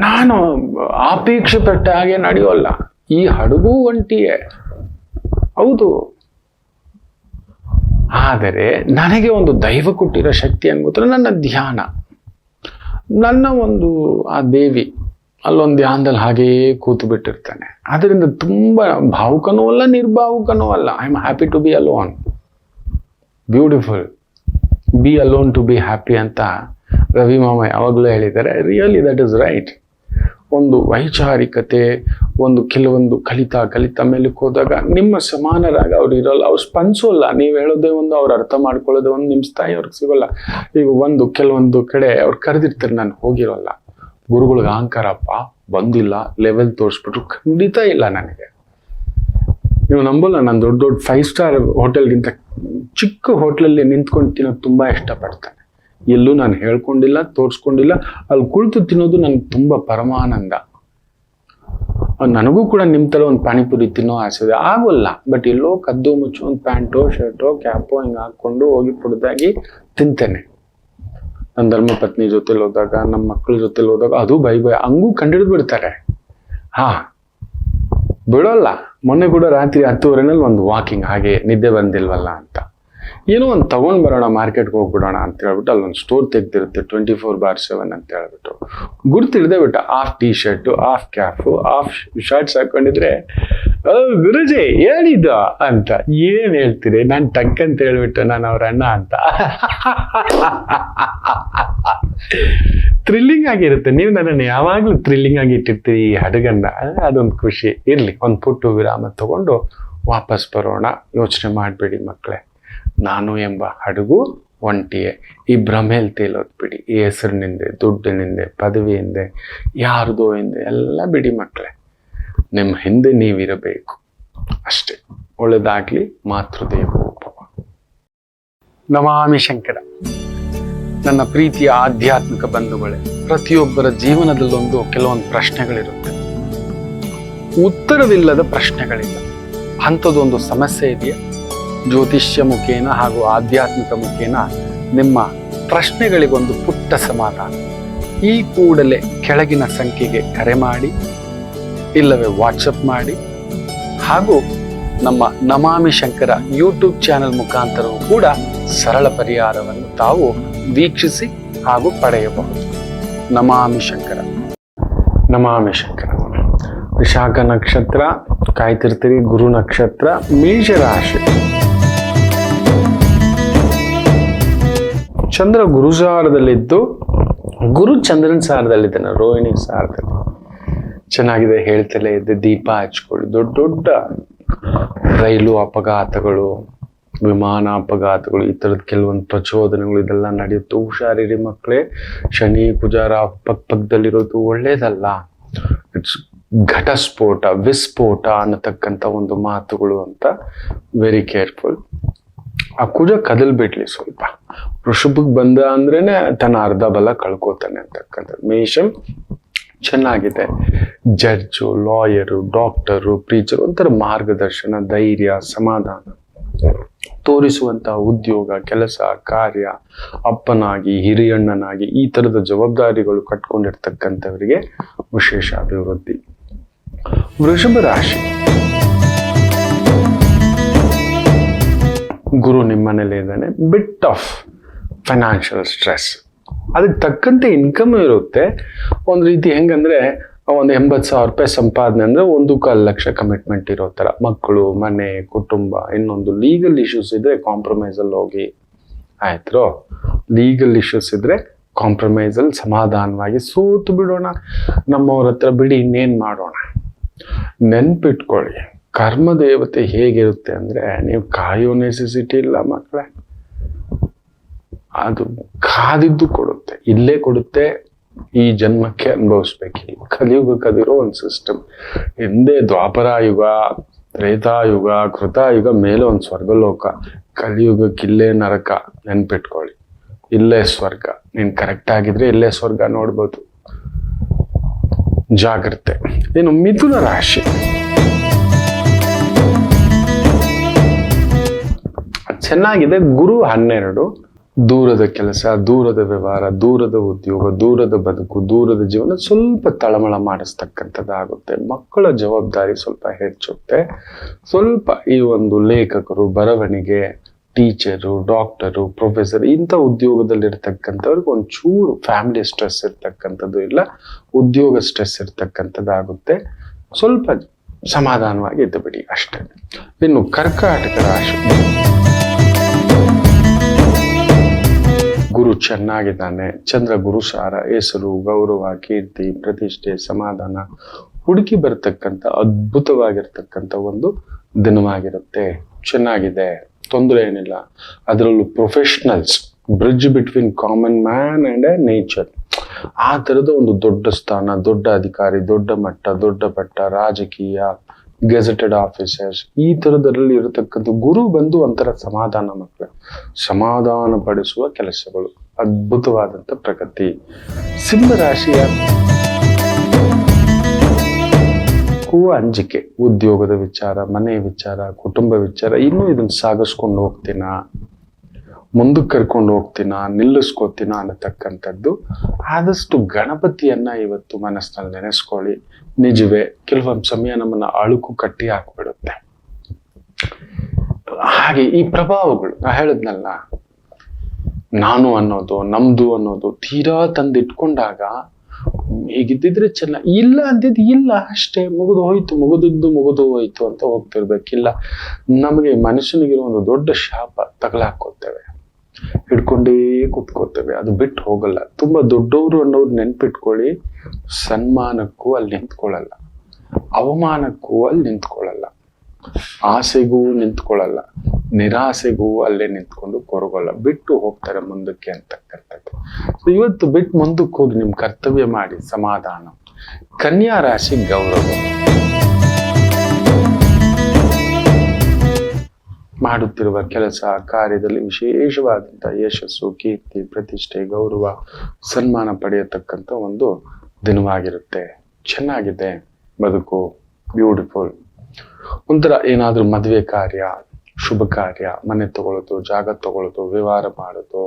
ನಾನು ಅಪೇಕ್ಷೆ ಪಟ್ಟ ಹಾಗೆ ನಡೆಯೋಲ್ಲ. ಈ ಹಡಗು ಒಂಟಿಯೇ, ಹೌದು. ಆದರೆ ನನಗೆ ಒಂದು ದೈವ ಕೊಟ್ಟಿರೋ ಶಕ್ತಿ ಅನ್ಕೋತಾರೆ, ನನ್ನ ಧ್ಯಾನ, ನನ್ನ ಒಂದು ಆ ದೇವಿ ಅಲ್ಲೊಂದು ಧ್ಯಾನದಲ್ಲಿ ಹಾಗೆಯೇ ಕೂತು ಬಿಟ್ಟಿರ್ತಾನೆ. ಅದರಿಂದ ತುಂಬ ಭಾವುಕನೂ ಅಲ್ಲ, ನಿರ್ಭಾವುಕನೂ ಅಲ್ಲ. I am happy to be alone. Beautiful. Be alone to be happy ಅಂತ ರವಿ ಮಾಮ ಯಾವಾಗಲೂ ಹೇಳಿದ್ದಾರೆ. Really that is right. ಒಂದು ವೈಚಾರಿಕತೆ, ಒಂದು ಕೆಲವೊಂದು ಕಲಿತಾ ಮೇಲಕ್ಕೆ ಹೋದಾಗ ನಿಮ್ಮ ಸಮಾನರಾಗ ಅವ್ರು ಇರೋಲ್ಲ, ಅವ್ರು ಸ್ಪಂದಿಸೋಲ್ಲ. ನೀವು ಹೇಳೋದೇ ಒಂದು, ಅವ್ರು ಅರ್ಥ ಮಾಡ್ಕೊಳ್ಳೋದೇ ಒಂದು, ನಿಮ್ಮ ಸ್ಥಾಯಿ ಅವ್ರಿಗೆ ಸಿಗೋಲ್ಲ. ಈಗ ಕೆಲವೊಂದು ಕಡೆ ಅವ್ರು ಕರೆದಿರ್ತಾರೆ, ನಾನು ಹೋಗಿರೋಲ್ಲ. ಗುರುಗಳಿಗೆ ಅಹಂಕಾರಪ್ಪ, ಬಂದಿಲ್ಲ, ಲೆವೆಲ್ ತೋರಿಸ್ಬಿಟ್ರು, ಖಂಡಿತ ಇಲ್ಲ. ನನಗೆ ನೀವು ನಂಬಲ್ಲ, ನಾನು ದೊಡ್ಡ 5 ಸ್ಟಾರ್ ಹೋಟೆಲ್ಗಿಂತ ಚಿಕ್ಕ ಹೋಟ್ಲಲ್ಲಿ ನಿಂತ್ಕೊಂಡು ತಿನ್ನೋದು ತುಂಬ ಇಷ್ಟಪಡ್ತಾನೆ. ಎಲ್ಲೂ ನಾನು ಹೇಳ್ಕೊಂಡಿಲ್ಲ, ತೋರಿಸ್ಕೊಂಡಿಲ್ಲ. ಅಲ್ಲಿ ಕುಳಿತು ತಿನ್ನೋದು ನನಗೆ ತುಂಬ ಪರಮಾನಂದ. ನನಗೂ ಕೂಡ ನಿಮ್ಮ ಥರ ಒಂದು ಪಾನಿಪುರಿ ತಿನ್ನೋ ಆಸೆ ಇದೆ, ಆಗೋಲ್ಲ. ಬಟ್ ಎಲ್ಲೋ ಕದ್ದು ಮುಚ್ಚು ಒಂದು ಪ್ಯಾಂಟೋ, ಶರ್ಟೋ, ಕ್ಯಾಪೋ ಹಿಂಗೆ ಹಾಕ್ಕೊಂಡು ಹೋಗಿ ಪುಡ್ದಾಗಿ ತಿಂತೇನೆ. ನನ್ನ ಧರ್ಮಪತ್ನಿ ಜೊತೆಲಿ ಹೋದಾಗ, ನಮ್ಮ ಮಕ್ಕಳ ಜೊತೆಲಿ ಹೋದಾಗ ಅದು ಬೈ ಹಂಗೂ ಕಂಡಿಡಿದು ಬಿಡ್ತಾರೆ. ಬಿಡೋಲ್ಲ. ಮೊನ್ನೆ ಕೂಡ ರಾತ್ರಿ 10:30 ಒಂದು ವಾಕಿಂಗ್, ಹಾಗೆ ನಿದ್ದೆ ಬಂದಿಲ್ವಲ್ಲ ಅಂತ, ಏನೋ ಒಂದು ತಗೊಂಡ್ ಬರೋಣ, ಮಾರ್ಕೆಟ್ಗೆ ಹೋಗ್ಬಿಡೋಣ ಅಂತ ಹೇಳ್ಬಿಟ್ಟು ಅಲ್ಲೊಂದು ಸ್ಟೋರ್ ತೆಗ್ದಿರುತ್ತೆ 24/7 ಅಂತ ಹೇಳ್ಬಿಟ್ಟು. ಗುರ್ತಿಡ್ದೆ ಬಿಟ್ಟ, half T shirt, half cap, half shirts ಹಾಕೊಂಡಿದ್ರೆ, ಗುರುಜಿ ಹೇಳಿದ್ದು ಅಂತ. ಏನ್ ಹೇಳ್ತೀರಿ? ನಾನು ಟಕ್ ಅಂತ ಹೇಳ್ಬಿಟ್ಟು ನಾನು ಅವ್ರ ಅಣ್ಣ ಅಂತ. ಥ್ರಿಲ್ಲಿಂಗ್ ಆಗಿರುತ್ತೆ. ನೀವು ನನ್ನನ್ನು ಯಾವಾಗ್ಲೂ ಥ್ರಿಲ್ಲಿಂಗ್ ಆಗಿ ಇಟ್ಟಿರ್ತೀರಿ ಈ ಹಡಗನ್ನ. ಅದೊಂದು ಖುಷಿ ಇರ್ಲಿ. ಒಂದು ಪುಟ್ಟು ವಿರಾಮ ತಗೊಂಡು ವಾಪಸ್ ಬರೋಣ. ಯೋಚನೆ ಮಾಡಬೇಡಿ ಮಕ್ಕಳೇ, ನಾನು ಎಂಬ ಹಡಗು ಒಂಟಿಯೇ. ಈ ಭ್ರಮೇಲಿ ತೇಲೋದು ಬಿಡಿ. ಈ ಹೆಸರಿನಿಂದೆ, ದುಡ್ಡಿನಿಂದೆ, ಪದವಿಯಿಂದ, ಯಾರ್ದೋ ಹಿಂದೆ ಎಲ್ಲ ಬಿಡಿ ಮಕ್ಕಳೇ. ನಿಮ್ಮ ಹಿಂದೆ ನೀವಿರಬೇಕು ಅಷ್ಟೇ. ಒಳ್ಳೆದಾಗ್ಲಿ. ಮಾತೃದೇವೋಭವ. ನಮಾಮಿ ಶಂಕರ. ನನ್ನ ಪ್ರೀತಿಯ ಆಧ್ಯಾತ್ಮಿಕ ಬಂಧುಗಳೇ, ಪ್ರತಿಯೊಬ್ಬರ ಜೀವನದಲ್ಲೊಂದು ಕೆಲವೊಂದು ಪ್ರಶ್ನೆಗಳಿರುತ್ತೆ. ಉತ್ತರವಿಲ್ಲದ ಪ್ರಶ್ನೆಗಳಿಲ್ಲ. ಅಂಥದ್ದೊಂದು ಸಮಸ್ಯೆ ಇದೆಯಾ? ಜ್ಯೋತಿಷ್ಯ ಮುಖೇನ ಹಾಗೂ ಆಧ್ಯಾತ್ಮಿಕ ಮುಖೇನ ನಿಮ್ಮ ಪ್ರಶ್ನೆಗಳಿಗೊಂದು ಪುಟ್ಟ ಸಮಾಧಾನ. ಈ ಕೂಡಲೇ ಕೆಳಗಿನ ಸಂಖ್ಯೆಗೆ ಕರೆ ಮಾಡಿ, ಇಲ್ಲವೇ ವಾಟ್ಸಪ್ ಮಾಡಿ, ಹಾಗೂ ನಮ್ಮ ನಮಾಮಿ ಶಂಕರ ಯೂಟ್ಯೂಬ್ ಚಾನೆಲ್ ಮುಖಾಂತರವೂ ಕೂಡ ಸರಳ ಪರಿಹಾರವನ್ನು ತಾವು ವೀಕ್ಷಿಸಿ ಹಾಗೂ ಪಡೆಯಬಹುದು. ನಮಾಮಿ ಶಂಕರ. ನಮಾಮಿ ಶಂಕರ. ವಿಶಾಖ ನಕ್ಷತ್ರ ಕಾಯ್ತಿರ್ತೀರಿ. ಗುರು ನಕ್ಷತ್ರ ಮೇಷರಾಶಿ. ಚಂದ್ರ ಗುರು ಸಾರದಲ್ಲಿದ್ದು ಗುರು ಚಂದ್ರನ ಸಾರದಲ್ಲಿದ್ದಾನೆ, ರೋಹಿಣಿ ಸಾರದಲ್ಲಿ. ಚೆನ್ನಾಗಿದೆ. ಹೇಳ್ತಲೇ ಇದ್ದೆ, ದೀಪ ಹಚ್ಕೊಳ್ಳಿ. ದೊಡ್ಡ ದೊಡ್ಡ ರೈಲು ಅಪಘಾತಗಳು, ವಿಮಾನ ಅಪಘಾತಗಳು, ಈ ಥರದ ಕೆಲವೊಂದು ಪ್ರಚೋದನೆಗಳು ಇದೆಲ್ಲ ನಡೆಯುತ್ತೆ. ಹುಷಾರಿರಿ ಮಕ್ಕಳೇ. ಶನಿ ಕುಜಾರ ಪಕ್ಕದಲ್ಲಿರೋದು ಒಳ್ಳೇದಲ್ಲ. ಇಟ್ಸ್ ಘಟಸ್ಫೋಟ, ವಿಸ್ಫೋಟ ಅನ್ನತಕ್ಕಂಥ ಒಂದು ಮಾತುಗಳು ಅಂತ. Very careful. ಆ ಕುಜ ಕದಲ್ಬಿಡ್ಲಿ ಸ್ವಲ್ಪ. ವೃಷಭಕ್ಕೆ ಬಂದ ಅಂದ್ರೇನೆ ತನ್ನ ಅರ್ಧ ಬಲ ಕಳ್ಕೋತಾನೆ ಅಂತಕ್ಕಂಥದ್ದು. ಮೇಷಂ ಚೆನ್ನಾಗಿದೆ. ಜಡ್ಜು, ಲಾಯರು, ಡಾಕ್ಟರು, ಪ್ರೀಚರು, ಒಂಥರ ಮಾರ್ಗದರ್ಶನ, ಧೈರ್ಯ, ಸಮಾಧಾನ ತೋರಿಸುವಂತಹ ಉದ್ಯೋಗ, ಕೆಲಸ, ಕಾರ್ಯ, ಅಪ್ಪನಾಗಿ, ಹಿರಿಯಣ್ಣನಾಗಿ ಈ ತರದ ಜವಾಬ್ದಾರಿಗಳು ಕಟ್ಕೊಂಡಿರ್ತಕ್ಕಂಥವರಿಗೆ ವಿಶೇಷ ಅಭಿವೃದ್ಧಿ. ವೃಷಭ ರಾಶಿ. ಗುರು ನಿಮ್ಮನೇಲಿ ಇದ್ದಾನೆ. Bit of financial stress. ಅದಕ್ಕೆ ತಕ್ಕಂತೆ ಇನ್ಕಮ್ ಇರುತ್ತೆ. ಒಂದು ರೀತಿ ಹೆಂಗಂದ್ರೆ, ಒಂದು 80,000 ರೂಪಾಯಿ ಸಂಪಾದನೆ ಅಂದ್ರೆ 1.25 ಲಕ್ಷ ಕಮಿಟ್ಮೆಂಟ್ ಇರೋ ಥರ. ಮಕ್ಕಳು, ಮನೆ, ಕುಟುಂಬ, ಇನ್ನೊಂದು ಲೀಗಲ್ ಇಶ್ಯೂಸ್ ಇದ್ರೆ ಕಾಂಪ್ರಮೈಸಲ್ಲಿ ಹೋಗಿ ಆಯ್ತು. ಲೀಗಲ್ ಇಶ್ಯೂಸ್ ಇದ್ರೆ ಕಾಂಪ್ರಮೈಸಲ್ಲಿ ಸಮಾಧಾನವಾಗಿ ಸೋತು ಬಿಡೋಣ. ನಮ್ಮವ್ರ ಹತ್ರ ಬಿಡಿ, ಇನ್ನೇನು ಮಾಡೋಣ. ನೆನ್ಪಿಟ್ಕೊಳ್ಳಿ, ಕರ್ಮ ದೇವತೆ ಹೇಗಿರುತ್ತೆ ಅಂದ್ರೆ, ನೀವು ಕಾಯೋ ನೆಸೆಸಿಟಿ ಇಲ್ಲ ಮಕ್ಕಳೇ. ಅದು ಕಾದಿದ್ದು ಕೊಡುತ್ತೆ, ಇಲ್ಲೇ ಕೊಡುತ್ತೆ. ಈ ಜನ್ಮಕ್ಕೆ ಅನುಭವಿಸ್ಬೇಕು. ಕಲಿಯುಗಕ್ಕದಿರೋ ಒಂದು ಸಿಸ್ಟಮ್. ಹಿಂದೆ ದ್ವಾಪರಾಯುಗ, ತ್ರೇತಾಯುಗ, ಕೃತಾಯುಗ, ಮೇಲೆ ಒಂದು ಸ್ವರ್ಗಲೋಕ. ಕಲಿಯುಗಕ್ಕೆ ಇಲ್ಲೇ ನರಕ. ನೆನ್ಪಿಟ್ಕೊಳ್ಳಿ, ಇಲ್ಲೇ ಸ್ವರ್ಗ. ನೀನ್ ಕರೆಕ್ಟ್ ಆಗಿದ್ರೆ ಇಲ್ಲೇ ಸ್ವರ್ಗ ನೋಡ್ಬೋದು. ಜಾಗ್ರತೆ. ಇನ್ನು ಮಿಥುನ ರಾಶಿ. ಚೆನ್ನಾಗಿದೆ. ಗುರು 12. ದೂರದ ಕೆಲಸ, ದೂರದ ವ್ಯವಹಾರ, ದೂರದ ಉದ್ಯೋಗ, ದೂರದ ಬದುಕು, ದೂರದ ಜೀವನ ಸ್ವಲ್ಪ ತಳಮಳ ಮಾಡಿಸ್ತಕ್ಕಂಥದ್ದಾಗುತ್ತೆ. ಮಕ್ಕಳ ಜವಾಬ್ದಾರಿ ಸ್ವಲ್ಪ ಹೆಚ್ಚುತ್ತೆ. ಸ್ವಲ್ಪ ಈ ಒಂದು ಲೇಖಕರು, ಬರವಣಿಗೆ, ಟೀಚರು, ಡಾಕ್ಟರು, ಪ್ರೊಫೆಸರ್ ಇಂಥ ಉದ್ಯೋಗದಲ್ಲಿರ್ತಕ್ಕಂಥವ್ರಿಗೆ ಒಂಚೂರು ಫ್ಯಾಮಿಲಿ ಸ್ಟ್ರೆಸ್ ಇರ್ತಕ್ಕಂಥದ್ದು ಇಲ್ಲ, ಉದ್ಯೋಗ ಸ್ಟ್ರೆಸ್ ಇರ್ತಕ್ಕಂಥದ್ದಾಗುತ್ತೆ. ಸ್ವಲ್ಪ ಸಮಾಧಾನವಾಗಿ ಇದ್ದು ಬಿಡಿ ಅಷ್ಟೇ. ಇನ್ನು ಕರ್ಕಾಟಕ ರಾಶಿ. ಗುರು ಚೆನ್ನಾಗಿದ್ದಾನೆ. ಚಂದ್ರ ಗುರುಸಾರ, ಹೆಸರು, ಗೌರವ, ಕೀರ್ತಿ, ಪ್ರತಿಷ್ಠೆ, ಸಮಾಧಾನ ಹುಡುಕಿ ಬರತಕ್ಕಂಥ ಅದ್ಭುತವಾಗಿರ್ತಕ್ಕಂಥ ಒಂದು ದಿನವಾಗಿರುತ್ತೆ. ಚೆನ್ನಾಗಿದೆ, ತೊಂದರೆ ಏನಿಲ್ಲ. ಅದರಲ್ಲೂ professionals, bridge between common man and nature, ಆ ಥರದ ಒಂದು ದೊಡ್ಡ ಸ್ಥಾನ, ದೊಡ್ಡ ಅಧಿಕಾರಿ, ದೊಡ್ಡ ಮಟ್ಟ, ದೊಡ್ಡ ಪಟ್ಟ, ರಾಜಕೀಯ, ಗೆಜೆಟೆಡ್ ಆಫೀಸರ್ಸ್, ಈ ಥರದಲ್ಲಿ ಇರತಕ್ಕಂಥ ಗುರು ಬಂದು ಒಂಥರ ಸಮಾಧಾನ ಮಕ್ಕಳು, ಸಮಾಧಾನ ಪಡಿಸುವ ಕೆಲಸಗಳು, ಅದ್ಭುತವಾದಂಥ ಪ್ರಗತಿ. ಸಿಂಹರಾಶಿಯ ಅಂಜಿಕೆ, ಉದ್ಯೋಗದ ವಿಚಾರ, ಮನೆ ವಿಚಾರ, ಕುಟುಂಬ ವಿಚಾರ, ಇನ್ನೂ ಇದನ್ನ ಸಾಗಿಸ್ಕೊಂಡು ಹೋಗ್ತೀನಾ, ಮುಂದಕ್ಕೆ ಕರ್ಕೊಂಡು ಹೋಗ್ತೀನಾ, ನಿಲ್ಲಿಸ್ಕೋತೀನಾ ಅನ್ನತಕ್ಕಂಥದ್ದು. ಆದಷ್ಟು ಗಣಪತಿಯನ್ನ ಇವತ್ತು ಮನಸ್ಸಿನಲ್ಲಿ ನೆನೆಸ್ಕೊಳ್ಳಿ. ನಿಜವೇ ಕೆಲವೊಂದು ಸಮಯ ನಮ್ಮನ್ನ ಅಳುಕು ಕಟ್ಟಿ ಹಾಕ್ಬಿಡುತ್ತೆ. ಹಾಗೆ ಈ ಪ್ರಭಾವಗಳು ನಾ ಹೇಳಿದ್ನಲ್ಲ, ನಾನು ಅನ್ನೋದು, ನಮ್ದು ಅನ್ನೋದು ತೀರಾ ತಂದಿಟ್ಕೊಂಡಾಗ ಹೀಗಿದ್ದಿದ್ರೆ ಚೆನ್ನಾಗಿ, ಇಲ್ಲ ಅಂದಿದ್ದು ಇಲ್ಲ ಅಷ್ಟೇ, ಮುಗಿದು ಹೋಯ್ತು ಅಂತ ಹೋಗ್ತಿರ್ಬೇಕಿಲ್ಲ. ನಮಗೆ ಮನುಷ್ಯನಿಗಿರೋ ಒಂದು ದೊಡ್ಡ ಶಾಪ ತಗಲಾಕೋತೇವೆ, ಹಿಡ್ಕೊಂಡೇ ಕೂತ್ಕೋತೇವೆ, ಅದು ಬಿಟ್ಟು ಹೋಗಲ್ಲ. ತುಂಬಾ ದೊಡ್ಡವರು ಅನ್ನೋರು ನೆನ್ಪಿಟ್ಕೊಳ್ಳಿ, ಸನ್ಮಾನಕ್ಕೂ ಅಲ್ಲಿ ನಿಂತ್ಕೊಳ್ಳಲ್ಲ, ಅವಮಾನಕ್ಕೂ ಅಲ್ಲಿ ನಿಂತ್ಕೊಳ್ಳಲ್ಲ, ಆಸೆಗೂ ನಿಂತ್ಕೊಳ್ಳಲ್ಲ, ನಿರಾಸೆಗೂ ಅಲ್ಲೇ ನಿಂತ್ಕೊಂಡು ಕೊರಗೋಲ್ಲ, ಬಿಟ್ಟು ಹೋಗ್ತಾರೆ ಮುಂದಕ್ಕೆ ಅಂತಕ್ಕಂಥದ್ದು. ಇವತ್ತು ಬಿಟ್ಟು ಮುಂದಕ್ಕೆ ಹೋಗಿ ನಿಮ್ ಕರ್ತವ್ಯ ಮಾಡಿ ಸಮಾಧಾನ. ಕನ್ಯಾ ರಾಶಿ ಗೌರವ. ಮಾಡುತ್ತಿರುವ ಕೆಲಸ ಕಾರ್ಯದಲ್ಲಿ ವಿಶೇಷವಾದಂತಹ ಯಶಸ್ಸು, ಕೀರ್ತಿ, ಪ್ರತಿಷ್ಠೆ, ಗೌರವ, ಸನ್ಮಾನ ಪಡೆಯತಕ್ಕಂಥ ಒಂದು ದಿನವಾಗಿರುತ್ತೆ. ಚೆನ್ನಾಗಿದೆ ಬದುಕು, ಬ್ಯೂಟಿಫುಲ್. ಒಂಥರ ಏನಾದ್ರೂ ಮದುವೆ ಕಾರ್ಯ, ಶುಭ ಕಾರ್ಯ, ಮನೆ ತಗೊಳ್ಳೋದು, ಜಾಗ ತಗೊಳ್ಳೋದು, ವ್ಯವಹಾರ ಮಾಡೋದು,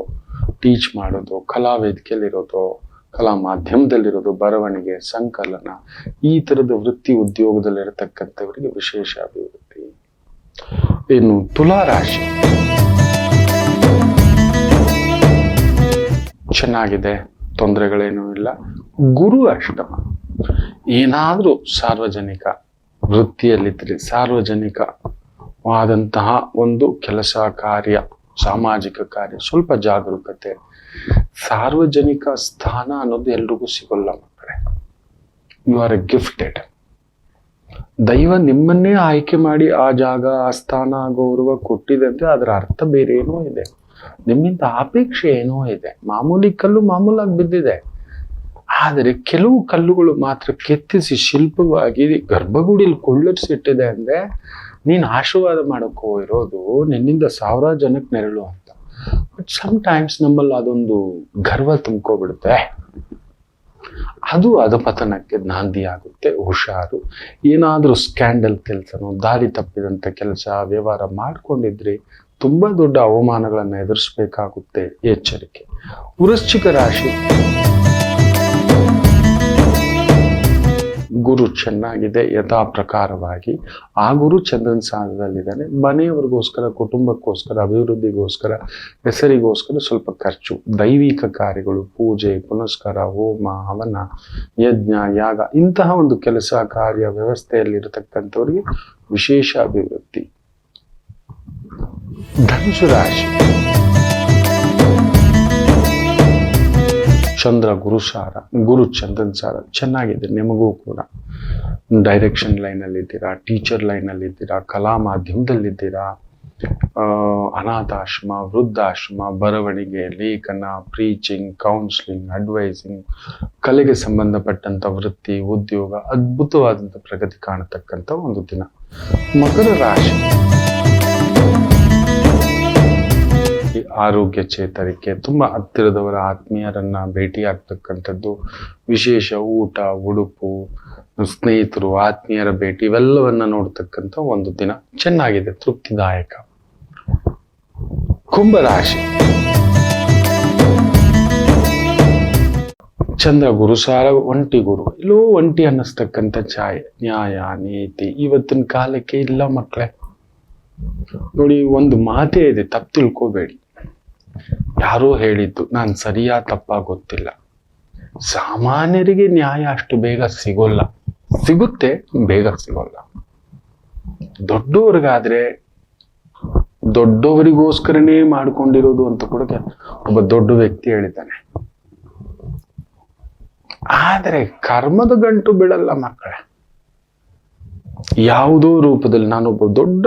ಟೀಚ್ ಮಾಡೋದು, ಕಲಾ ವೇದಿಕೆಯಲ್ಲಿರೋದು, ಕಲಾ ಮಾಧ್ಯಮದಲ್ಲಿರೋದು, ಬರವಣಿಗೆ, ಸಂಕಲನ, ಈ ತರದ ವೃತ್ತಿ ಉದ್ಯೋಗದಲ್ಲಿರತಕ್ಕಂಥವರಿಗೆ ವಿಶೇಷ ಅಭಿವೃದ್ಧಿ. ಇನ್ನು ತುಲಾ ರಾಶಿ ಚೆನ್ನಾಗಿದೆ, ತೊಂದರೆಗಳೇನೂ ಇಲ್ಲ. ಗುರು ಅಷ್ಟಮ, ಏನಾದರೂ ಸಾರ್ವಜನಿಕ ವೃತ್ತಿಯಲ್ಲಿದ್ದರೆ ಸಾರ್ವಜನಿಕವಾದಂತಹ ಒಂದು ಕೆಲಸ ಕಾರ್ಯ, ಸಾಮಾಜಿಕ ಕಾರ್ಯ, ಸ್ವಲ್ಪ ಜಾಗರೂಕತೆ. ಸಾರ್ವಜನಿಕ ಸ್ಥಾನ ಅನ್ನೋದು ಎಲ್ರಿಗೂ ಸಿಗೋಲ್ಲ ಮಕ್ಕಳೇ. You are a gifted. ದೈವ ನಿಮ್ಮನ್ನೇ ಆಯ್ಕೆ ಮಾಡಿ ಆ ಜಾಗ, ಆ ಸ್ಥಾನ, ಗೌರವ ಕೊಟ್ಟಿದೆ. ಅದರ ಅರ್ಥ ಬೇರೆ ಏನೋ ಇದೆ, ನಿಮ್ಮಿಂದ ಅಪೇಕ್ಷೆ ಏನೋ ಇದೆ. ಮಾಮೂಲಿ ಕಲ್ಲು ಮಾಮೂಲಾಗಿ ಬಿದ್ದಿದೆ, ಆದರೆ ಕೆಲವು ಕಲ್ಲುಗಳು ಮಾತ್ರ ಕೆತ್ತಿಸಿ ಶಿಲ್ಪವಾಗಿ ಗರ್ಭಗುಡಿಲಿ ಕೊಳ್ಳರಿಸಿಟ್ಟಿದೆ. ಅಂದ್ರೆ ನೀನು ಆಶೀರ್ವಾದ ಮಾಡಕ್ಕೋ ಇರೋದು ನಿನ್ನಿಂದ 1000 ಜನಕ್ಕೆ ನೆರಳು ಅಂತ. ಬಟ್ ಸಮ್ಟೈಮ್ಸ್ ನಮ್ಮಲ್ಲಿ ಅದೊಂದು ಗರ್ವ ತುಂಬ್ಕೋಬಿಡುತ್ತೆ, ಅದು ಅಧಪತನಕ್ಕೆ ನಾಂದಿ ಆಗುತ್ತೆ. ಹುಷಾರು. ಏನಾದರೂ ಸ್ಕ್ಯಾಂಡಲ್ ಕೆಲಸನೋ, ದಾರಿ ತಪ್ಪಿದಂಥ ಕೆಲಸ, ವ್ಯವಹಾರ ಮಾಡ್ಕೊಂಡಿದ್ರಿ, ತುಂಬಾ ದೊಡ್ಡ ಅವಮಾನಗಳನ್ನು ಎದುರಿಸಬೇಕಾಗುತ್ತೆ. ಎಚ್ಚರಿಕೆ. ವೃಶ್ಚಿಕ ರಾಶಿ, ಗುರು ಚೆನ್ನಾಗಿದೆ ಯಥಾ ಪ್ರಕಾರವಾಗಿ. ಆ ಗುರು ಚಂದ್ರನ ಸ್ಥಾನದಲ್ಲಿದ್ದಾನೆ. ಮನೆಯವರಿಗೋಸ್ಕರ, ಕುಟುಂಬಕ್ಕೋಸ್ಕರ, ಅಭಿವೃದ್ಧಿಗೋಸ್ಕರ, ಹೆಸರಿಗೋಸ್ಕರ ಸ್ವಲ್ಪ ಖರ್ಚು. ದೈವಿಕ ಕಾರ್ಯಗಳು, ಪೂಜೆ ಪುನಸ್ಕಾರ, ಹೋಮ ಹವನ, ಯಜ್ಞ ಯಾಗ, ಇಂತಹ ಒಂದು ಕೆಲಸ ಕಾರ್ಯ ವ್ಯವಸ್ಥೆಯಲ್ಲಿರತಕ್ಕಂಥವ್ರಿಗೆ ವಿಶೇಷ ಅಭಿವೃದ್ಧಿ. ಧನುಸು ರಾಶಿ, ಚಂದ್ರ ಗುರುಸಾರ, ಗುರು ಚಂದ್ರನ್ ಸಾರ ಚೆನ್ನಾಗಿದೆ. ನಿಮಗೂ ಕೂಡ ಡೈರೆಕ್ಷನ್ ಲೈನಲ್ಲಿದ್ದೀರಾ, ಟೀಚರ್ ಲೈನಲ್ಲಿದ್ದೀರಾ, ಕಲಾ ಮಾಧ್ಯಮದಲ್ಲಿದ್ದೀರಾ, ಅನಾಥಾಶ್ರಮ, ವೃದ್ಧಾಶ್ರಮ, ಬರವಣಿಗೆ, ಲೇಖನ, ಪ್ರೀಚಿಂಗ್, ಕೌನ್ಸಿಲಿಂಗ್, ಅಡ್ವೈಸಿಂಗ್, ಕಲೆಗೆ ಸಂಬಂಧಪಟ್ಟಂತ ವೃತ್ತಿ, ಉದ್ಯೋಗ, ಅದ್ಭುತವಾದಂಥ ಪ್ರಗತಿ ಕಾಣತಕ್ಕಂಥ ಒಂದು ದಿನ. ಮಕರ ರಾಶಿ, ಆರೋಗ್ಯ ಚೇತರಿಕೆ, ತುಂಬಾ ಹತ್ತಿರದವರ ಆತ್ಮೀಯರನ್ನ ಭೇಟಿ ಆಗ್ತಕ್ಕಂಥದ್ದು, ವಿಶೇಷ ಊಟ, ಉಡುಪು, ಸ್ನೇಹಿತರು, ಆತ್ಮೀಯರ ಭೇಟಿ, ಇವೆಲ್ಲವನ್ನ ನೋಡ್ತಕ್ಕಂಥ ಒಂದು ದಿನ. ಚೆನ್ನಾಗಿದೆ, ತೃಪ್ತಿದಾಯಕ. ಕುಂಭರಾಶಿ, ಚಂದ್ರ ಗುರುಸಾರ, ಒಂಟಿ ಗುರು, ಇಲ್ಲೋ ಒಂಟಿ ಅನ್ನಿಸ್ತಕ್ಕಂಥ ಛಾಯೆ. ನ್ಯಾಯ ನೀತಿ ಇವತ್ತಿನ ಕಾಲಕ್ಕೆ ಇಲ್ಲ ಮಕ್ಕಳೇ. ನೋಡಿ, ಒಂದು ಮಾತೇ ಇದೆ, ತಪ್ಪು ತಿಳ್ಕೋಬೇಡಿ. ಯಾರೋ ಹೇಳಿದ್ದು, ನಾನು ಸರಿಯಾ ತಪ್ಪಾ ಗೊತ್ತಿಲ್ಲ. ಸಾಮಾನ್ಯರಿಗೆ ನ್ಯಾಯ ಅಷ್ಟು ಬೇಗ ಸಿಗೋಲ್ಲ, ಸಿಗುತ್ತೆ, ಬೇಗ ಸಿಗೋಲ್ಲ. ದೊಡ್ಡವ್ರಿಗಾದ್ರೆ ದೊಡ್ಡವರಿಗೋಸ್ಕರನೇ ಮಾಡ್ಕೊಂಡಿರೋದು ಅಂತ ಕೂಡ ಒಬ್ಬ ದೊಡ್ಡ ವ್ಯಕ್ತಿ ಹೇಳಿದ್ದಾನೆ. ಆದರೆ ಕರ್ಮದ ಗಂಟು ಬಿಡಲ್ಲ ಮಕ್ಕಳೇ. ಯಾವುದೋ ರೂಪದಲ್ಲಿ ನಾನೊಬ್ಬ ದೊಡ್ಡ